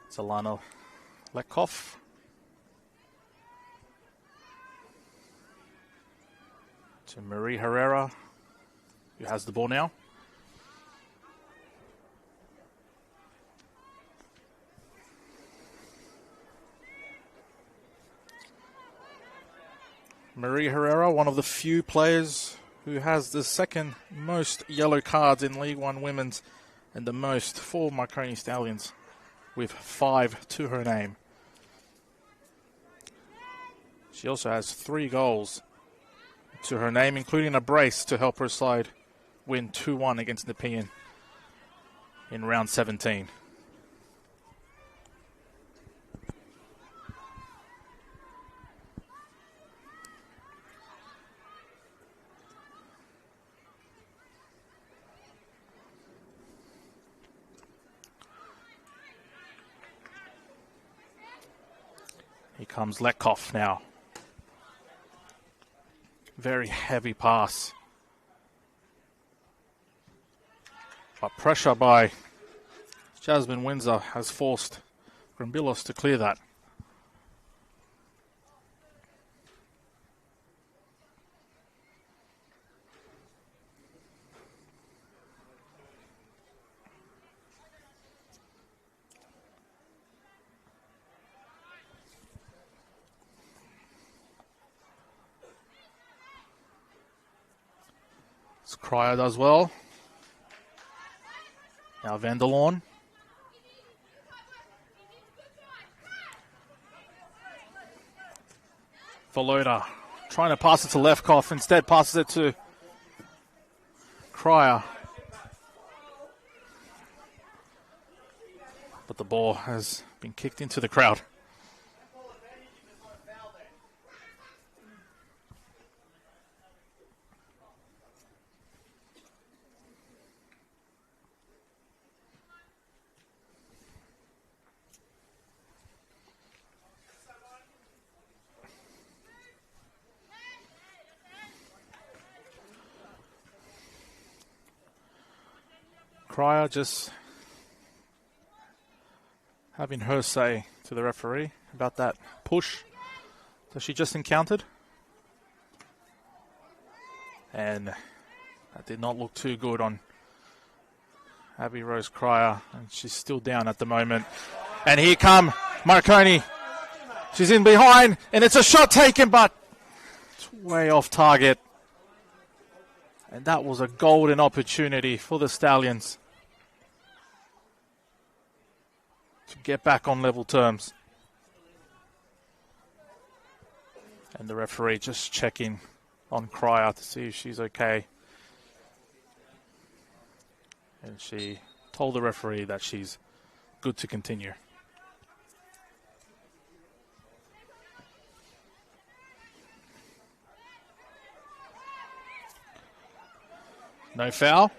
It's Alana Letkoff. To Marie Herrera. who has the ball now. Maria Herrera, one of the few players who has the second most yellow cards in League One Women's and the most for Marconi Stallions, with 5 to her name. She also has 3 goals to her name, including a brace to help her side win 2-1 against Nepean in round 17. Here comes Letkov now. Very heavy pass. But pressure by Jasmine Windsor has forced Grimbilos to clear that. Cryer does well. Now Vanderloorn. Valoda trying to pass it to Lefkoff. Instead passes it to Cryer. But the ball has been kicked into the crowd. Cryer just having her say to the referee about that push that she just encountered. And that did not look too good on Abby Rose Cryer. And she's still down at the moment. And here come Marconi. She's in behind. And it's a shot taken, but it's way off target. And that was a golden opportunity for the Stallions to get back on level terms. And the referee just checking on Cryer to see if she's okay. And she told the referee that she's good to continue. No foul.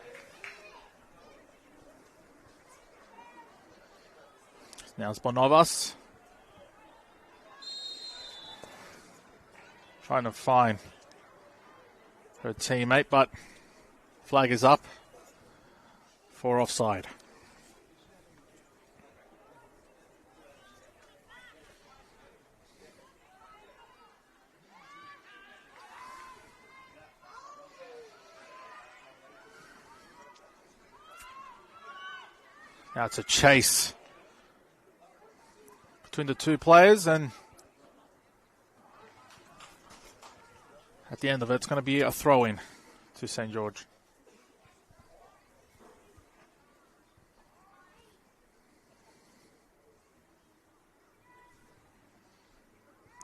Now Bonovas trying to find her teammate, but flag is up for offside. Now it's a chase between the two players, and at the end of it, it's going to be a throw-in to St. George.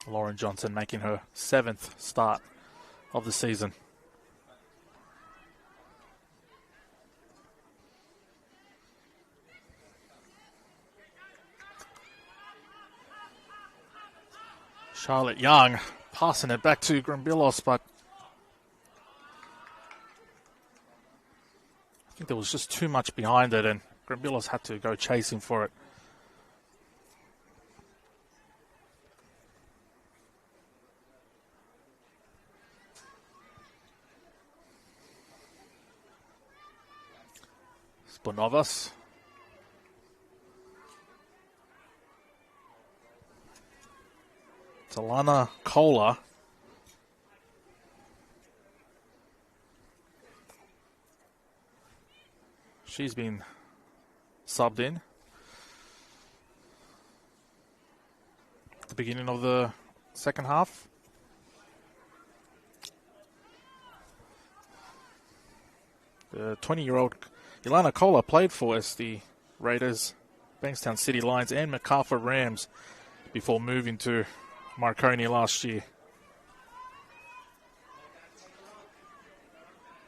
Lauren Johnson making her 7th start of the season. Charlotte Young passing it back to Grimbilos, but I think there was just too much behind it, and Grimbilos had to go chasing for it. Bonovas. Alana Kohler. She's been subbed in at the beginning of the second half. The 20-year-old Ilana Kohler played for us, the Raiders, Bankstown City Lions and MacArthur Rams before moving to Marconi last year.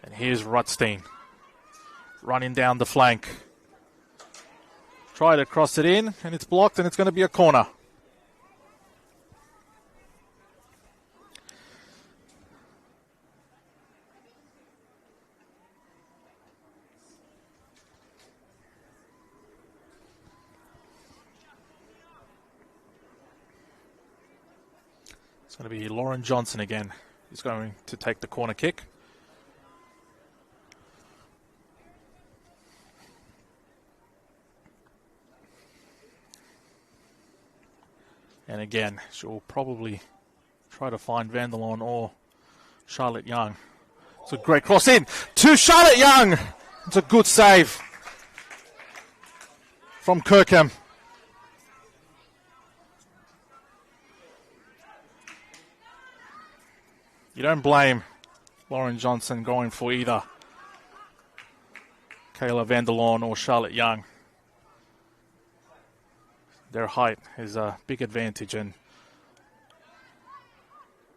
And here's Rutstein running down the flank. Try to cross it in, and it's blocked, and it's going to be a corner. It's going to be Lauren Johnson again. He's going to take the corner kick. And again, she'll probably try to find Vanderloon or Charlotte Young. It's a great cross in to Charlotte Young. It's a good save from Kirkham. You don't blame Lauren Johnson going for either Kayla Vanderloon or Charlotte Young. Their height is a big advantage, and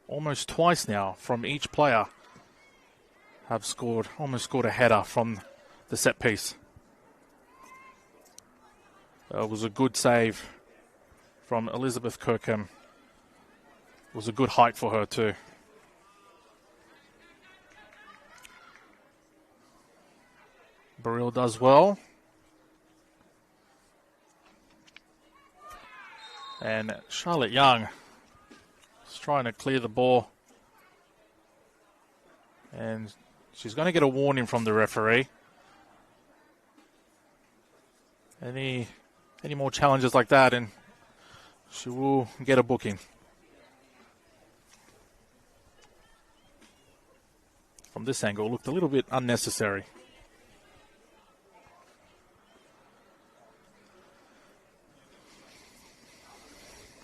almost twice now from each player have almost scored a header from the set piece. It was a good save from Elizabeth Kirkham. It was a good height for her too. Burrell does well. And Charlotte Young is trying to clear the ball. And she's going to get a warning from the referee. Any more challenges like that, and she will get a booking. From this angle, it looked a little bit unnecessary.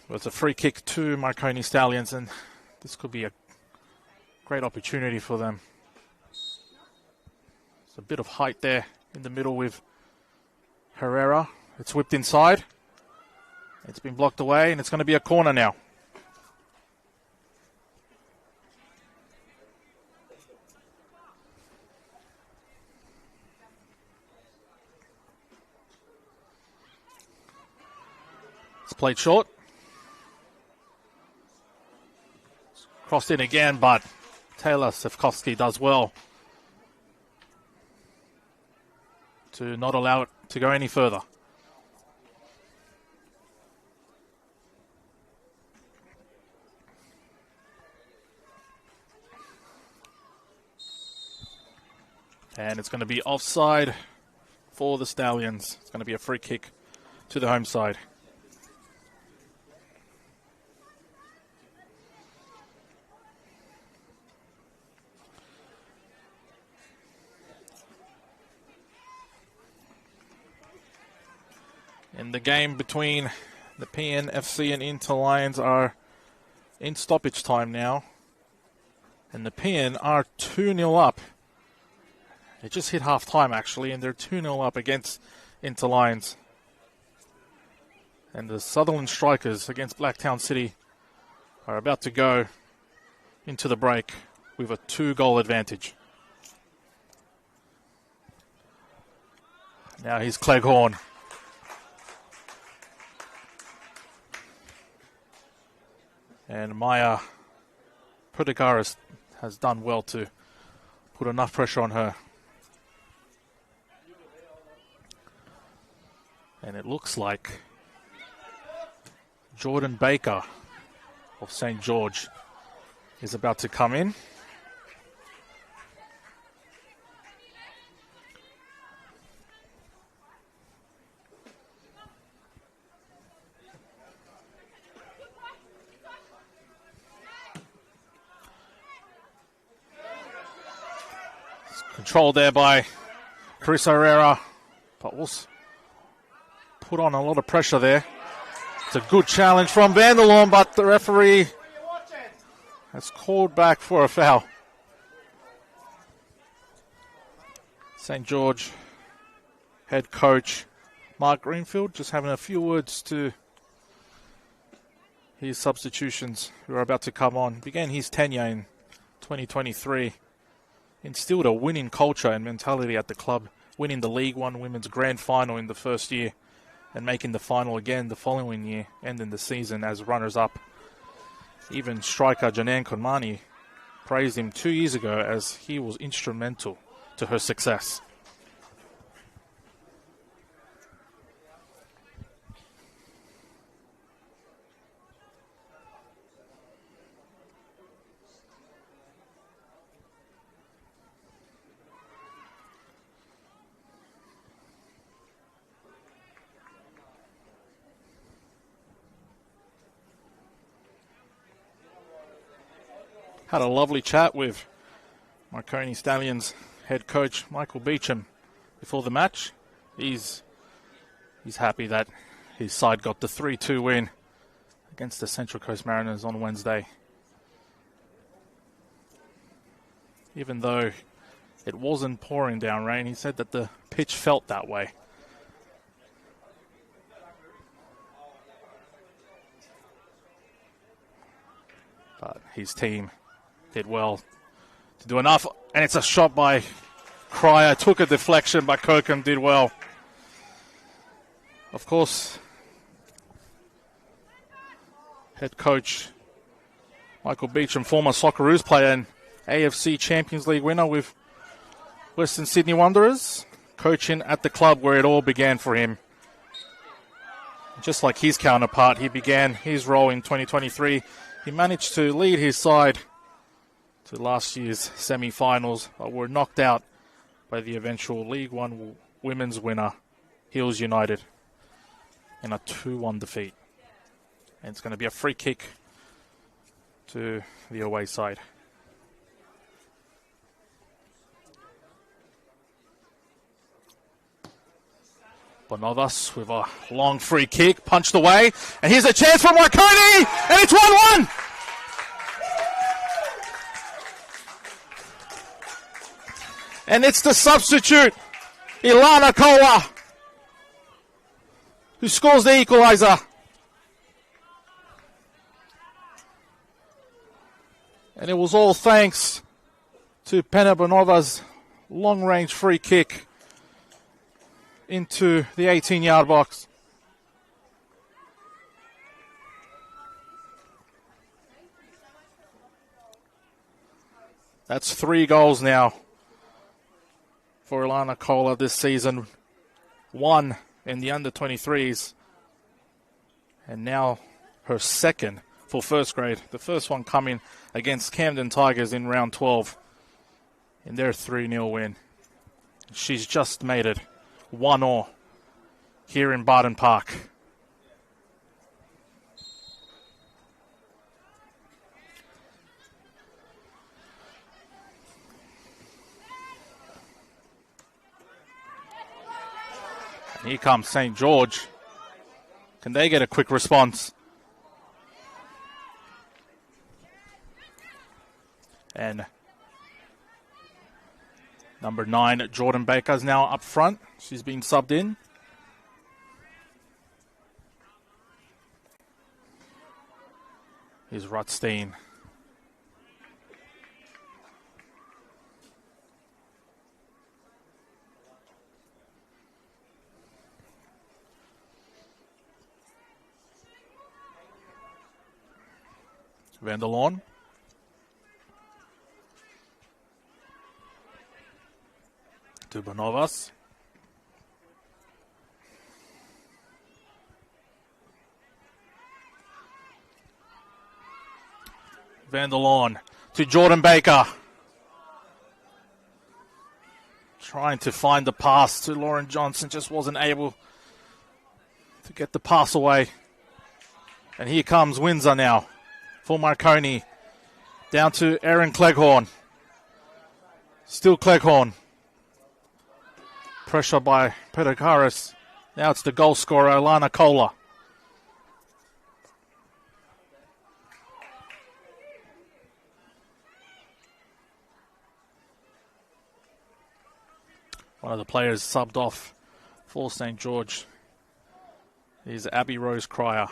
Well, it's a free kick to Marconi Stallions, and this could be a great opportunity for them. There's a bit of height there in the middle with Herrera. It's whipped inside. It's been blocked away, and it's going to be a corner now. It's played short. Crossed in again, but Taylor Sefkovsky does well to not allow it to go any further. And it's going to be offside for the Stallions. It's going to be a free kick to the home side. And the game between the PNFC and Inter Lions are in stoppage time now. And the PN are 2-0 up. It just hit half-time, actually, and they're 2-0 up against Inter Lions. And the Sutherland Strikers against Blacktown City are about to go into the break with a 2-goal advantage. Now here's Cleghorn. And Maya Putikaris has done well to put enough pressure on her. And it looks like Jordan Baker of St. George is about to come in. Controlled there by Carissa Herrera. But we'll put on a lot of pressure there. It's a good challenge from Vanderloon, but the referee has called back for a foul. St. George head coach Mark Greenfield just having a few words to his substitutions who are about to come on. Began his tenure in 2023. Instilled a winning culture and mentality at the club, winning the League One Women's Grand Final in the first year and making the final again the following year, ending the season as runners-up. Even striker Janan Konmani praised him 2 years ago as he was instrumental to her success. Had a lovely chat with Marconi Stallions head coach Michael Beecham before the match. He's happy that his side got the 3-2 win against the Central Coast Mariners on Wednesday. Even though it wasn't pouring down rain, he said that the pitch felt that way. But his team did well to do enough, and it's a shot by Cryer. Took a deflection, but Kirkham did well. Of course, head coach Michael Beecham, former Socceroos player and AFC Champions League winner with Western Sydney Wanderers, coaching at the club where it all began for him. Just like his counterpart, he began his role in 2023. He managed to lead his side to last year's semi-finals, but were knocked out by the eventual League One women's winner, Hills United, in a 2-1 defeat. And it's going to be a free kick to the away side. Bonovas with a long free kick, punched away, and here's a chance for Marconi, and it's 1-1! And it's the substitute, Ilana Kola, who scores the equaliser. And it was all thanks to Pena Bonova's long-range free kick into the 18-yard box. That's 3 goals now for Ilana Kola this season. 1 in the under-23s. And now her second for first grade. The first one coming against Camden Tigers in round 12 in their 3-0 win. She's just made it 1-1 here in Barton Park. And here comes St. George. Can they get a quick response? And number 9, Jordan Baker, is now up front. She's been subbed in. Here's Rutstein. Vanderloon. To Bonovas. Vanderloon to Jordan Baker. Trying to find the pass to Lauren Johnson, just wasn't able to get the pass away. And here comes Windsor now for Marconi. Down to Erin Cleghorn. Still Cleghorn. pressure by Pedikaris. Now it's the goal scorer, Ilana Kola. One of the players subbed off for St. George is Abby Rose Cryer.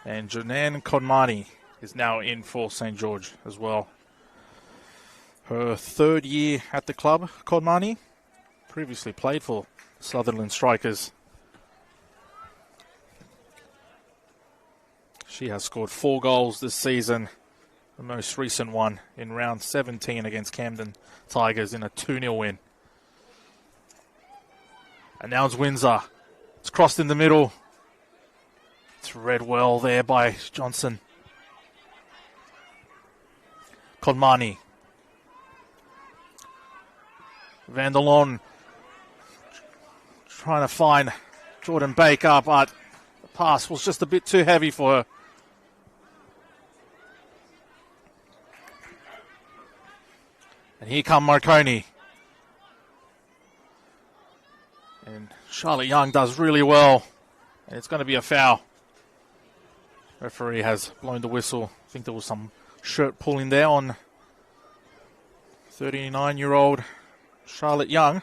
And Janan Konmani is now in for St. George as well. Her third year at the club, Konmani. Previously played for Sutherland Strikers. She has scored 4 goals this season. The most recent one in round 17 against Camden Tigers in a 2-0 win. And now it's Windsor. It's crossed in the middle. It's read well there by Johnson. Konmani. Vanderlon trying to find Jordan Baker, but the pass was just a bit too heavy for her. And here come Marconi. And Charlotte Young does really well. And it's going to be a foul. Referee has blown the whistle. I think there was some shirt pulling there on 39-year-old Charlotte Young.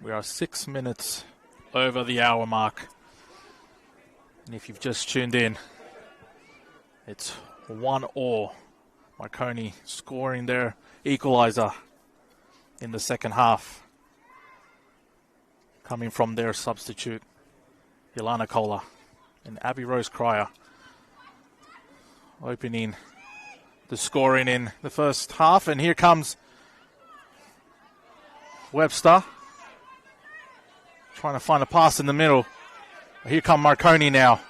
We are 6 minutes over the hour mark. And if you've just tuned in, it's 1-1. Marconi scoring their equaliser in the second half. Coming from their substitute, Ilana Kola and Abby Rose Cryer. Opening the scoring in the first half. And here comes Webster. Trying to find a pass in the middle. Here come Marconi now.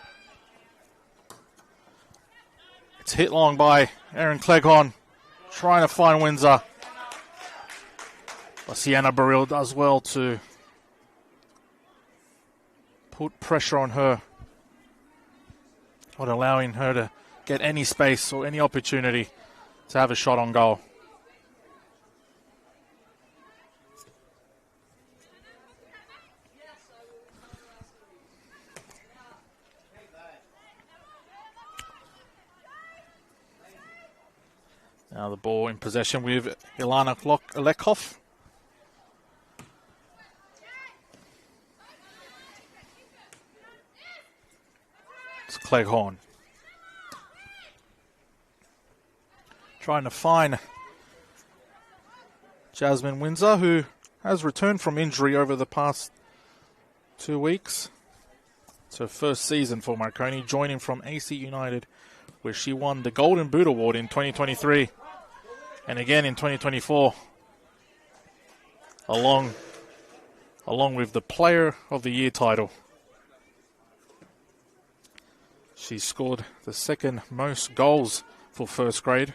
It's hit long by Erin Cleghorn. Trying to find Windsor. But Sienna Burrell does well to put pressure on her. Not allowing her to get any space or any opportunity to have a shot on goal. Now the ball in possession with Ilana Lekhoff. It's Cleghorn. Trying to find Jasmine Windsor, who has returned from injury over the past 2 weeks. It's her first season for Marconi, joining from AC United, where she won the Golden Boot Award in 2023. And again in 2024, along with the Player of the Year title. She scored the second most goals for first grade.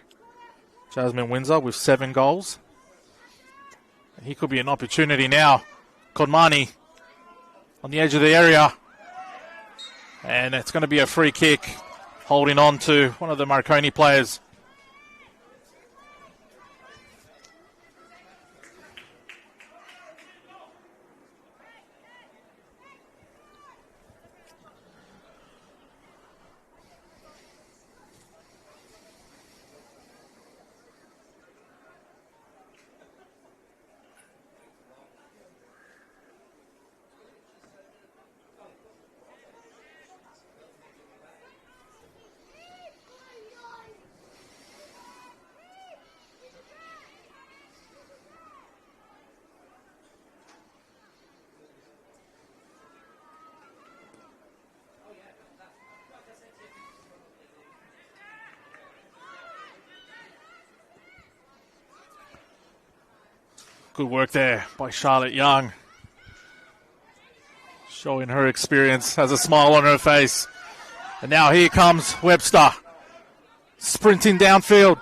Jasmine Windsor with 7 goals. He could be an opportunity now. Konmani on the edge of the area. And it's going to be a free kick, holding on to one of the Marconi players. Good work there by Charlotte Young. Showing her experience, has a smile on her face. And now here comes Webster. Sprinting downfield.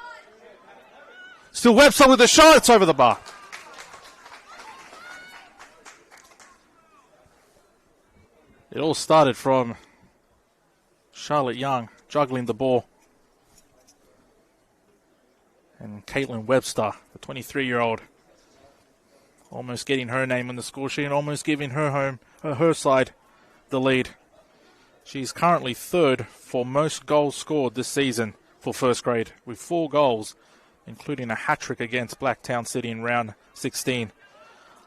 Still Webster with the shot. It's over the bar. It all started from Charlotte Young juggling the ball. And Caitlin Webster, the 23-year-old, almost getting her name on the score sheet and almost giving her side the lead. She's currently third for most goals scored this season for first grade, with 4 goals, including a hat-trick against Blacktown City in round 16.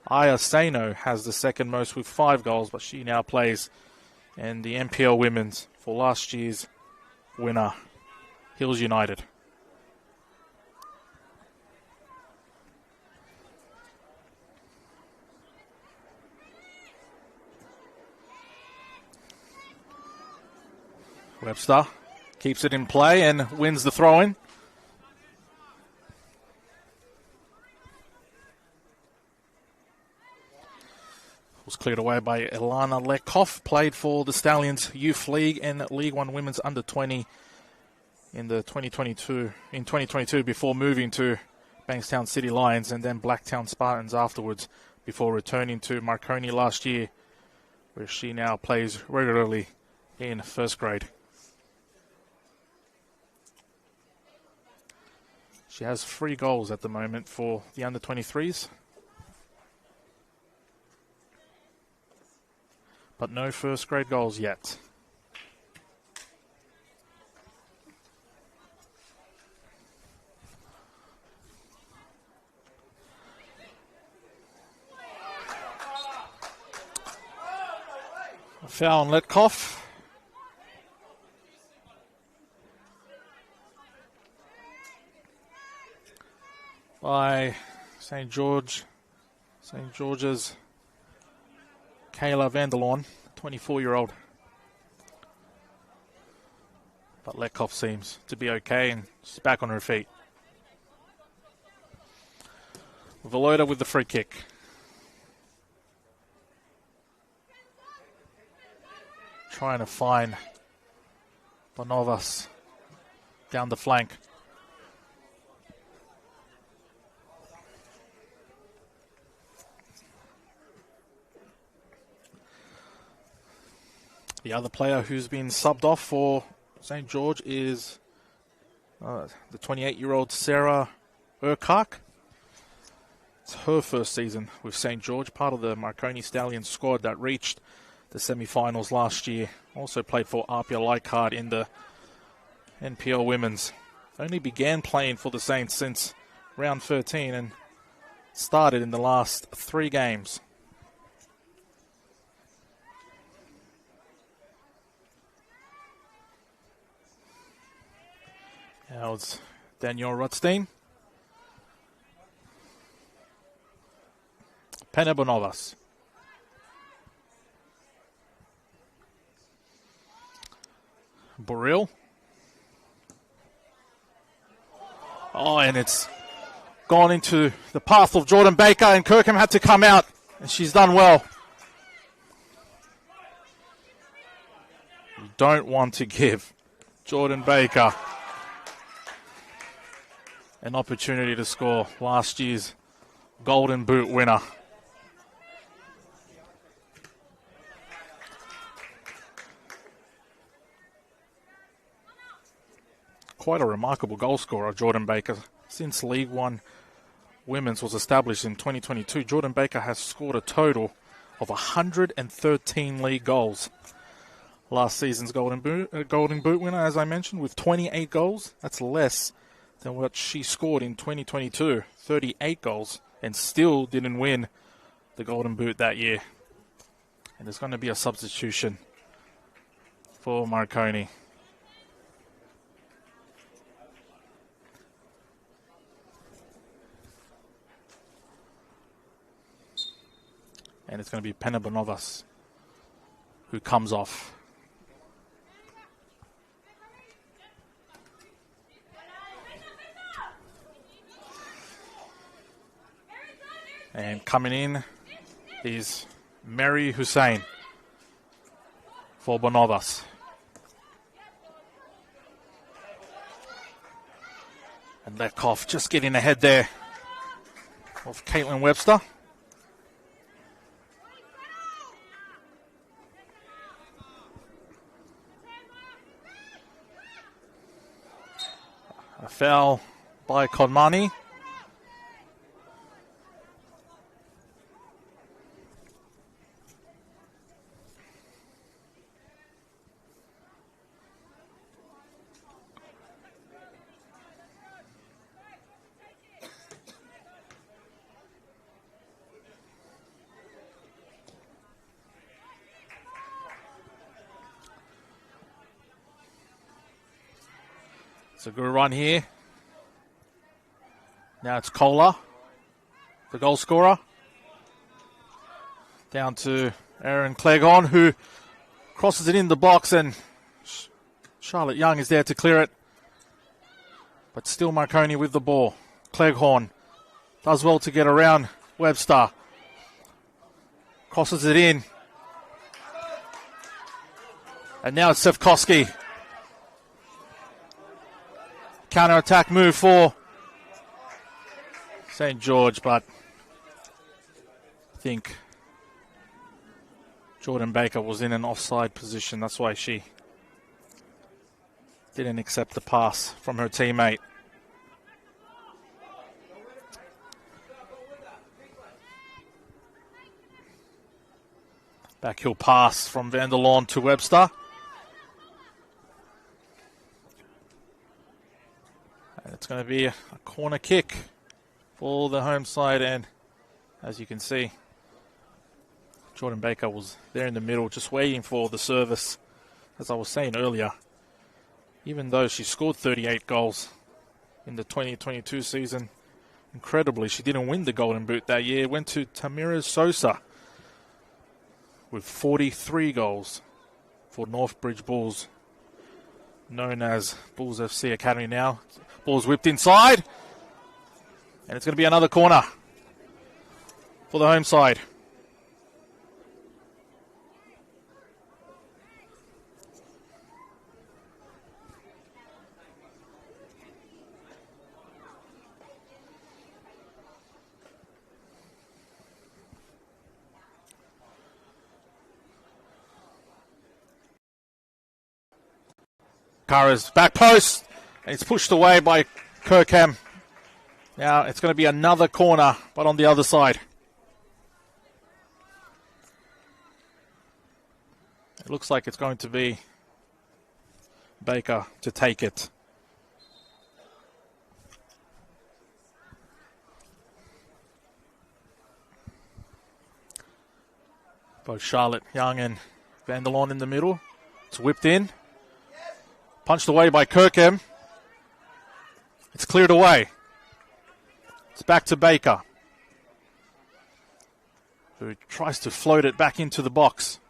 Aya Sano has the second most with 5 goals, but she now plays in the NPL Women's for last year's winner, Hills United. Webster keeps it in play and wins the throw-in. Was cleared away by Ilana Lekhoff, played for the Stallions Youth League and League One Women's Under-20 in 2022 before moving to Bankstown City Lions and then Blacktown Spartans afterwards before returning to Marconi last year, where she now plays regularly in first grade. She has 3 goals at the moment for the under-23s. But no first grade goals yet. A foul on Letkoff. By St. George's Kayla Vanderloon, 24-year-old. But Letkoff seems to be okay and she's back on her feet. Veloda with the free kick. Trying to find Bonovas down the flank. The other player who's been subbed off for St. George is the 28-year-old Sarah Urquhart. It's her first season with St. George, part of the Marconi Stallions squad that reached the semi-finals last year. Also played for Apia Leichhardt in the NPL Women's. Only began playing for the Saints since round 13 and started in the last 3 games. Now it's Danielle Rotstein. Pena Bonovas. Boril. Oh, and it's gone into the path of Jordan Baker, and Kirkham had to come out, and she's done well. You don't want to give Jordan Baker an opportunity to score, last year's Golden Boot winner. Quite a remarkable goal scorer, Jordan Baker. Since League One Women's was established in 2022, Jordan Baker has scored a total of 113 league goals. Last season's Golden Boot winner, as I mentioned, with 28 goals. That's less than what she scored in 2022, 38 goals, and still didn't win the Golden Boot that year. And there's going to be a substitution for Marconi. And it's going to be Pena Bonovas who comes off. And coming in is Mary Hussein for Bonovas. And Letkoff just getting ahead there of Caitlin Webster. A foul by Konmani. It's a good run here. Now it's Kohler, the goal scorer. Down to Erin Cleghorn, who crosses it in the box, and Charlotte Young is there to clear it. But still Marconi with the ball. Cleghorn does well to get around Webster. Crosses it in. And now it's Sefkoski. Counter-attack move for St. George, but I think Jordan Baker was in an offside position. That's why she didn't accept the pass from her teammate. Backheel pass from Vanderloon to Webster. And it's going to be a corner kick for the home side, and as you can see, Jordan Baker was there in the middle just waiting for the service. As I was saying earlier, even though she scored 38 goals in the 2022 season, incredibly, she didn't win the Golden Boot that year. It went to Tamira Sosa with 43 goals for Northbridge Bulls, known as Bulls FC Academy now. Ball's whipped inside, and it's going to be another corner for the home side. Kara's back post, and it's pushed away by Kirkham. Now it's going to be another corner, but on the other side. It looks like it's going to be Baker to take it. Both Charlotte Young and Vanderloon in the middle. It's whipped in. Punched away by Kirkham. It's cleared away. It's back to Baker, who tries to float it back into the box.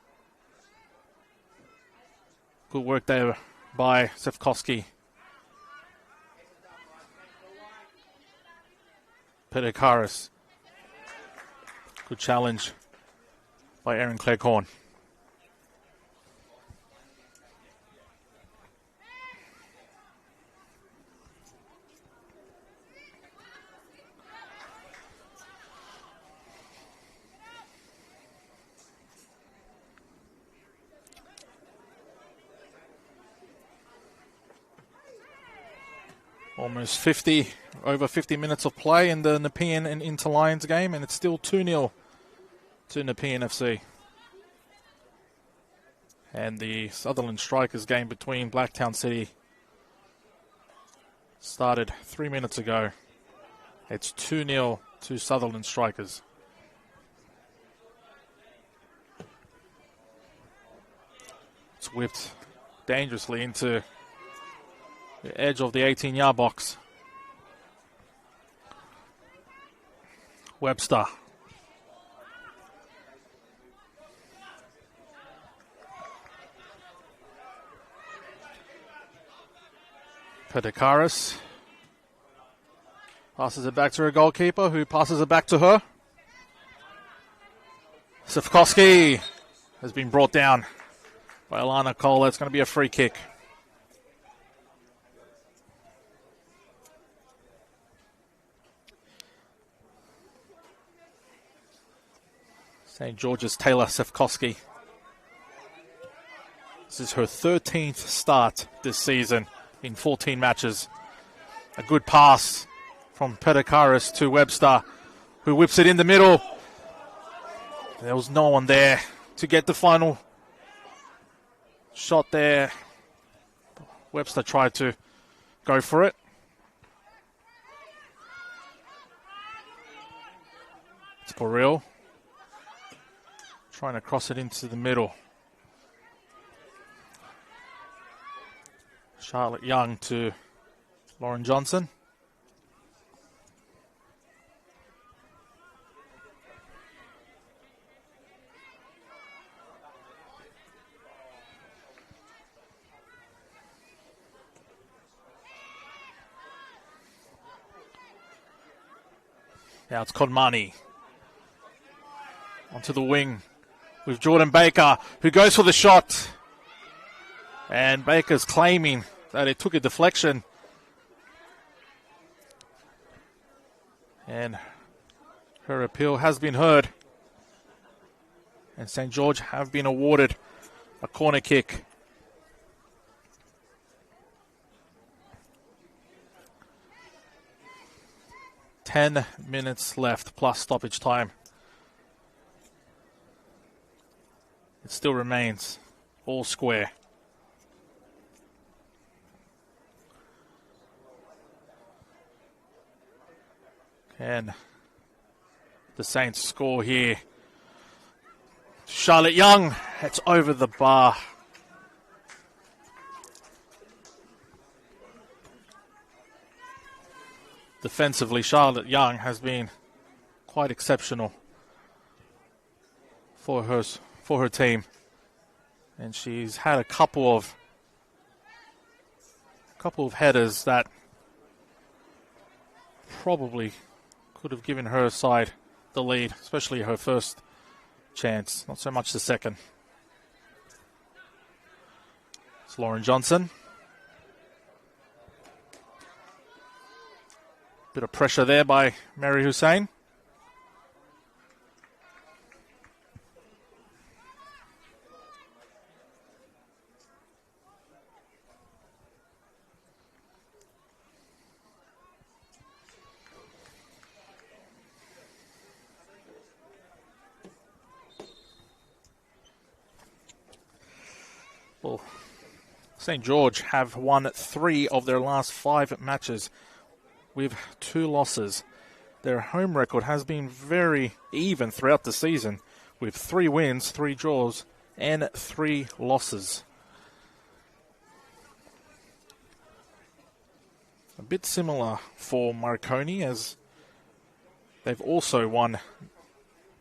Good work there by Sefkoski. Pedikaris. Good challenge by Erin Cleghorn. Almost over 50 minutes of play in the Nepean and Interlions game, and it's still 2-0 to Nepean FC. And the Sutherland Strikers game between Blacktown City started 3 minutes ago. It's 2-0 to Sutherland Strikers. It's whipped dangerously into the edge of the 18-yard box. Webster. Pedikaris passes it back to her goalkeeper, who passes it back to her. Safkowski has been brought down by Alana Cole. That's going to be a free kick. St. George's Taylor Safkowski. This is her 13th start this season in 14 matches. A good pass from Pedikaris to Webster, who whips it in the middle. There was no one there to get the final shot there. Webster tried to go for it. It's Borrell trying to cross it into the middle. Charlotte Young to Lauren Johnson. Now it's Konmani. Onto the wing with Jordan Baker, who goes for the shot. And Baker's claiming that it took a deflection. And her appeal has been heard. And St. George have been awarded a corner kick. Ten minutes left plus stoppage time. It still remains all square. And the Saints score here. Charlotte Young, it's over the bar. Defensively, Charlotte Young has been quite exceptional for her team. And she's had a couple of headers that probably could have given her side the lead, especially her first chance, not so much the second. It's Lauren Johnson. Bit of pressure there by Mary Hussein. Well, St. George have won 3 of their last 5 matches with 2 losses. Their home record has been very even throughout the season, with 3 wins, 3 draws, and 3 losses. A bit similar for Marconi, as they've also won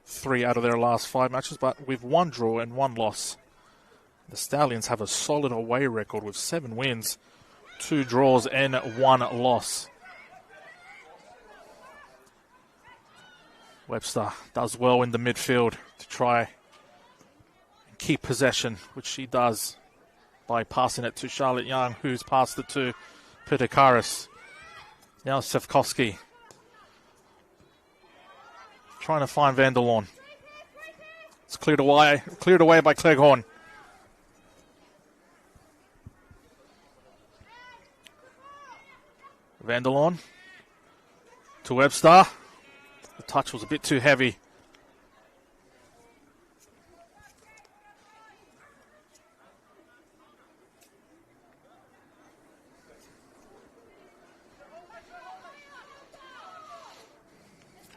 3 out of their last 5 matches, but with 1 draw and 1 loss. The Stallions have a solid away record with 7 wins, 2 draws, and 1 loss. Webster does well in the midfield to try and keep possession, which she does by passing it to Charlotte Young, who's passed it to Pedikaris. Now Sefkowski trying to find Vanderloon. It's cleared away by Cleghorn. Vanderloon to Webster. The touch was a bit too heavy.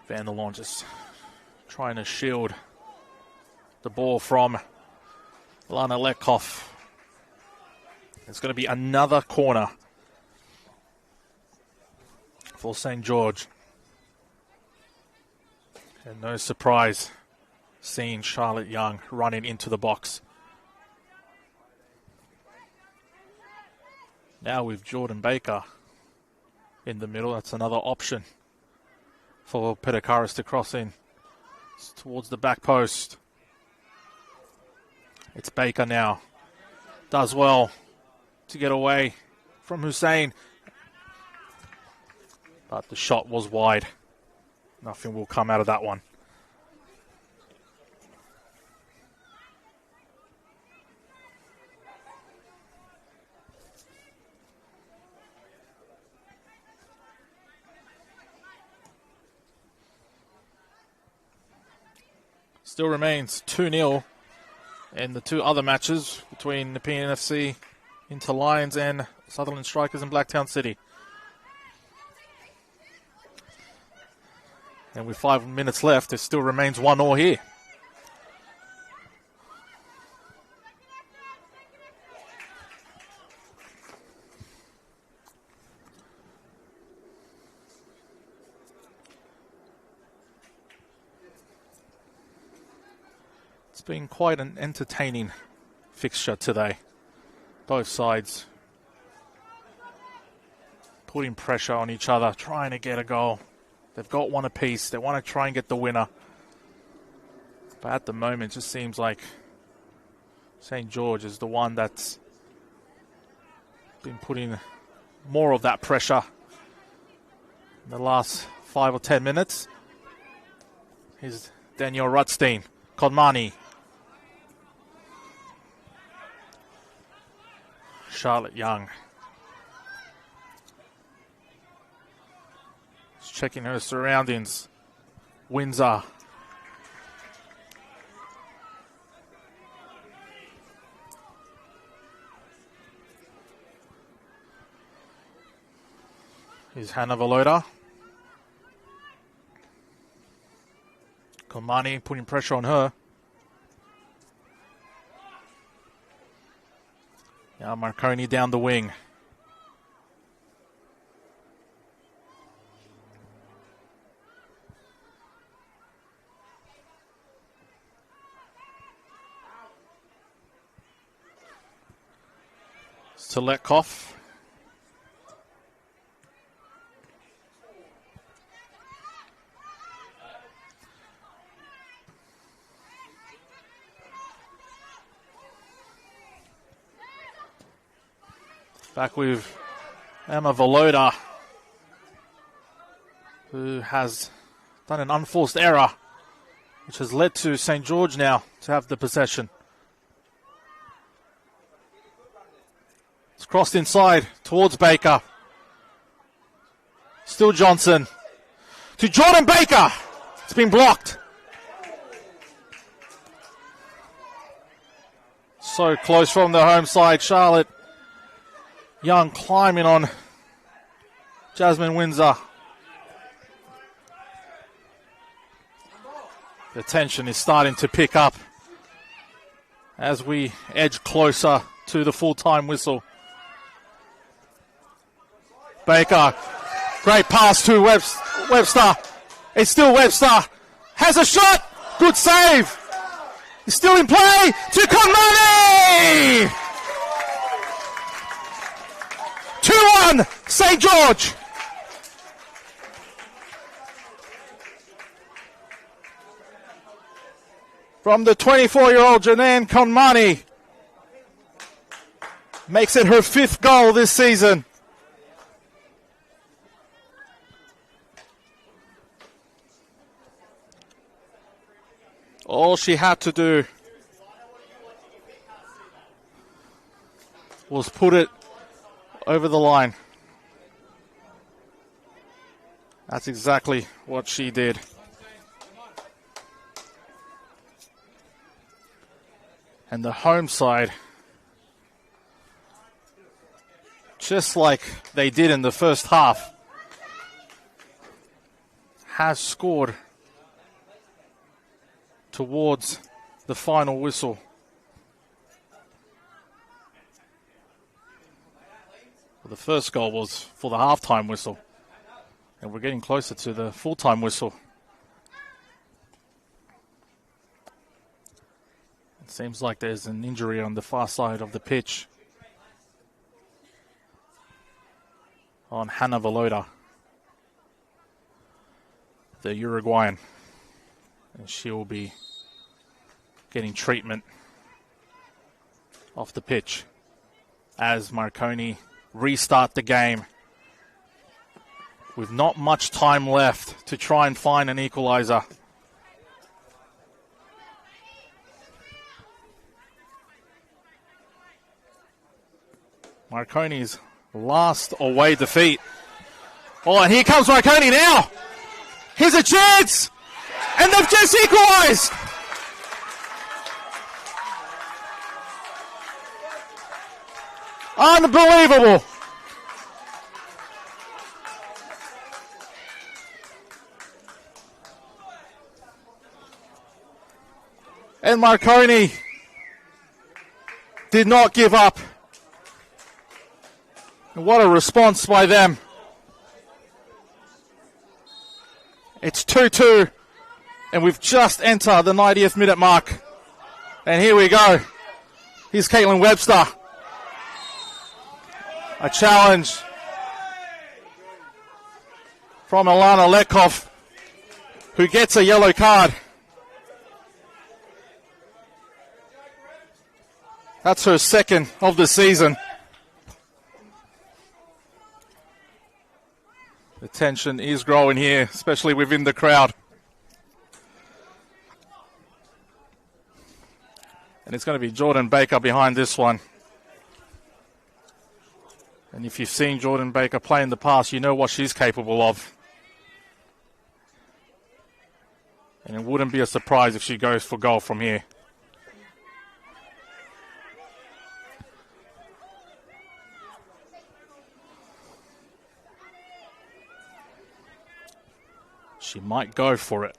Vanderloon just trying to shield the ball from Lana Letkoff. It's going to be another corner for St. George. And no surprise seeing Charlotte Young running into the box. Now with Jordan Baker in the middle, that's another option for Pedikaris to cross in. It's towards the back post. It's Baker now. Does well to get away from Hussein. But the shot was wide. Nothing will come out of that one. Still remains 2-0 in the two other matches between the PNFC Inter Lions and Sutherland Strikers in Blacktown City. And with 5 minutes left, it still remains 1-1 here. It's been quite an entertaining fixture today. Both sides putting pressure on each other, trying to get a goal. They've got one apiece. They want to try and get the winner. But at the moment, it just seems like St. George is the one that's been putting more of that pressure in the last 5 or 10 minutes. Here's Daniel Rutstein. Kodmani. Charlotte Young. Just checking her surroundings. Windsor. Here's Hannah Valoda. Komani putting pressure on her. Now Marconi down the wing. Seletkov. Back with Emma Valoda, who has done an unforced error, which has led to St. George now to have the possession. It's crossed inside towards Baker. Still Johnson. To Jordan Baker. It's been blocked. So close from the home side. Charlotte Young climbing on Jasmine Windsor. The tension is starting to pick up as we edge closer to the full-time whistle. Baker, great pass to Webster. It's still Webster. Has a shot. Good save. He's still in play to Conmani. 2-1, St. George. From the 24-year-old Janine Conmani. Makes it her 5th goal this season. All she had to do was put it over the line. That's exactly what she did. And the home side, just like they did in the first half, has scored towards the final whistle. The first goal was for the halftime whistle, and we're getting closer to the full-time whistle. It seems like there's an injury on the far side of the pitch on Hannah Valoda, the Uruguayan, and she will be getting treatment off the pitch as Marconi restart the game with not much time left to try and find an equaliser. Marconi's last away defeat. Oh, and here comes Marconi now. Here's a chance. And they've just equalised. Unbelievable. And Marconi did not give up. And what a response by them. It's 2-2, and we've just entered the 90th minute mark. And here we go. Here's Caitlin Webster. A challenge from Alana Letkov, who gets a yellow card. That's her second of the season. The tension is growing here, especially within the crowd. And it's going to be Jordan Baker behind this one. And if you've seen Jordan Baker play in the past, you know what she's capable of. And it wouldn't be a surprise if she goes for goal from here. She might go for it.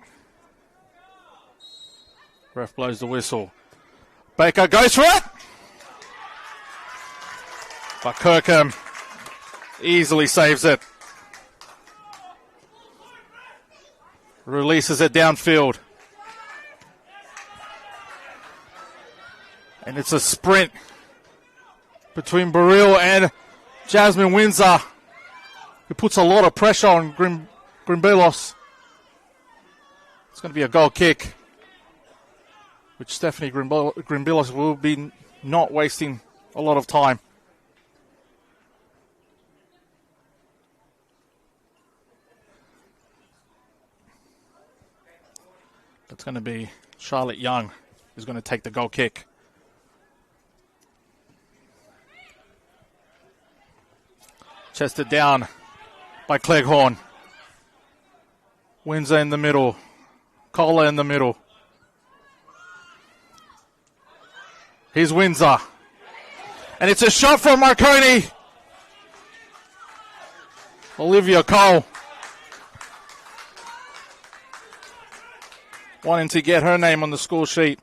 Ref blows the whistle. Baker goes for it. But Kirkham easily saves it. Releases it downfield. And it's a sprint between Burrell and Jasmine Windsor, who puts a lot of pressure on Grimbelos. It's going to be a goal kick, which Stephanie Grimbelos will be not wasting a lot of time. It's going to be Charlotte Young who's going to take the goal kick. Chested down by Cleghorn. Windsor in the middle. Kohler in the middle. Here's Windsor. And it's a shot from Marconi. Olivia Cole wanting to get her name on the score sheet.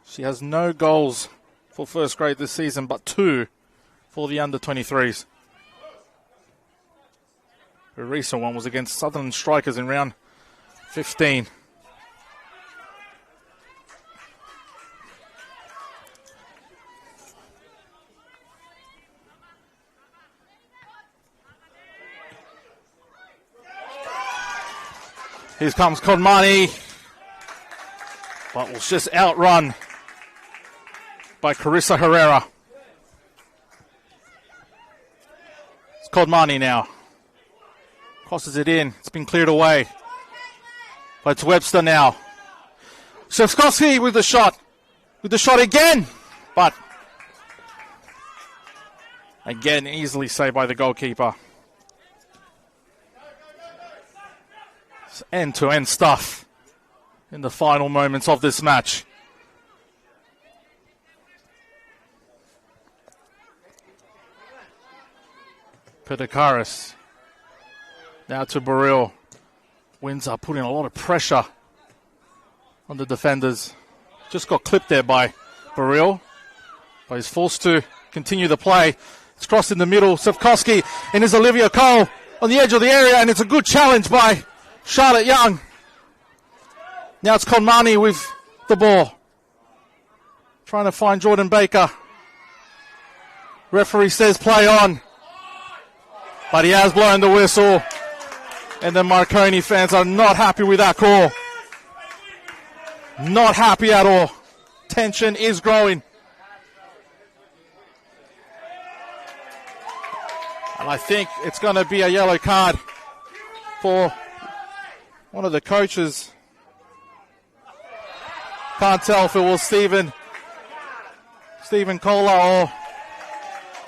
She has no goals for first grade this season, but 2 for the under-23s. Her recent one was against Southern Strikers in round 15. Here comes Konmani, but was just outrun by Carissa Herrera. It's Konmani now. Crosses it in. It's been cleared away. But it's Webster now. Shevskovsky with the shot. With the shot again. But again, easily saved by the goalkeeper. It's end-to-end stuff in the final moments of this match. Pedikaris. Now to Burrell. Windsor putting a lot of pressure on the defenders. Just got clipped there by Burrell. But he's forced to continue the play. It's crossed in the middle. Sevkowski and there's Olivia Cole on the edge of the area. And it's a good challenge by Charlotte Young. Now it's Konmani with the ball. Trying to find Jordan Baker. Referee says play on. But he has blown the whistle. And the Marconi fans are not happy with that call. Not happy at all. Tension is growing. And I think it's going to be a yellow card for one of the coaches. Can't tell if it was Stephen Kohler or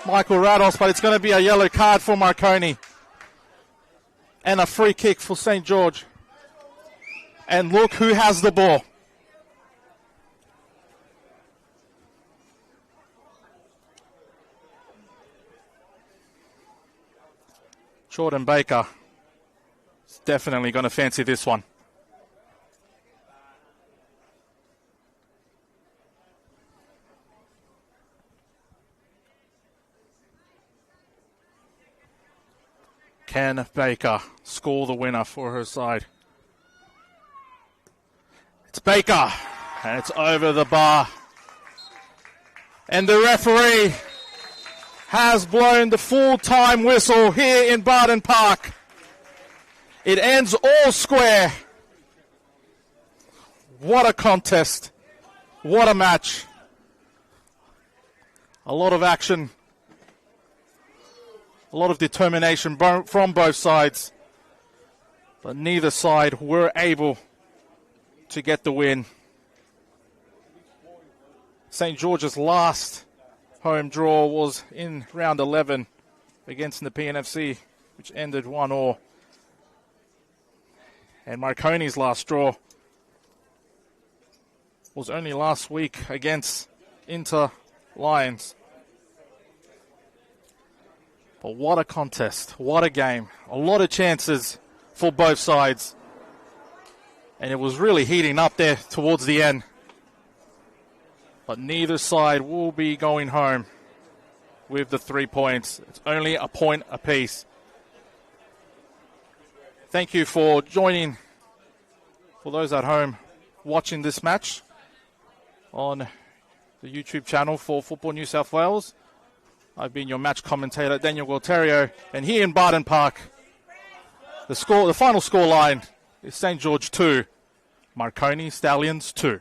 Michael Rados, but it's going to be a yellow card for Marconi. And a free kick for St. George. And look who has the ball. Jordan Baker is definitely going to fancy this one. Can Baker score the winner for her side? It's Baker, and it's over the bar. And the referee has blown the full-time whistle here in Barton Park. It ends all square. What a contest. What a match. A lot of action. A lot of determination from both sides. But neither side were able to get the win. St. George's last home draw was in round 11 against the PNFC, which ended 1-1. And Marconi's last draw was only last week against Inter Lions. But what a contest, what a game. A lot of chances for both sides. And it was really heating up there towards the end. But neither side will be going home with the 3 points. It's only a point apiece. Thank you for joining, for those at home watching this match on the YouTube channel for Football New South Wales. I've been your match commentator, Daniel Gualterio, and here in Barton Park, the final score line is St. George 2, Marconi Stallions 2.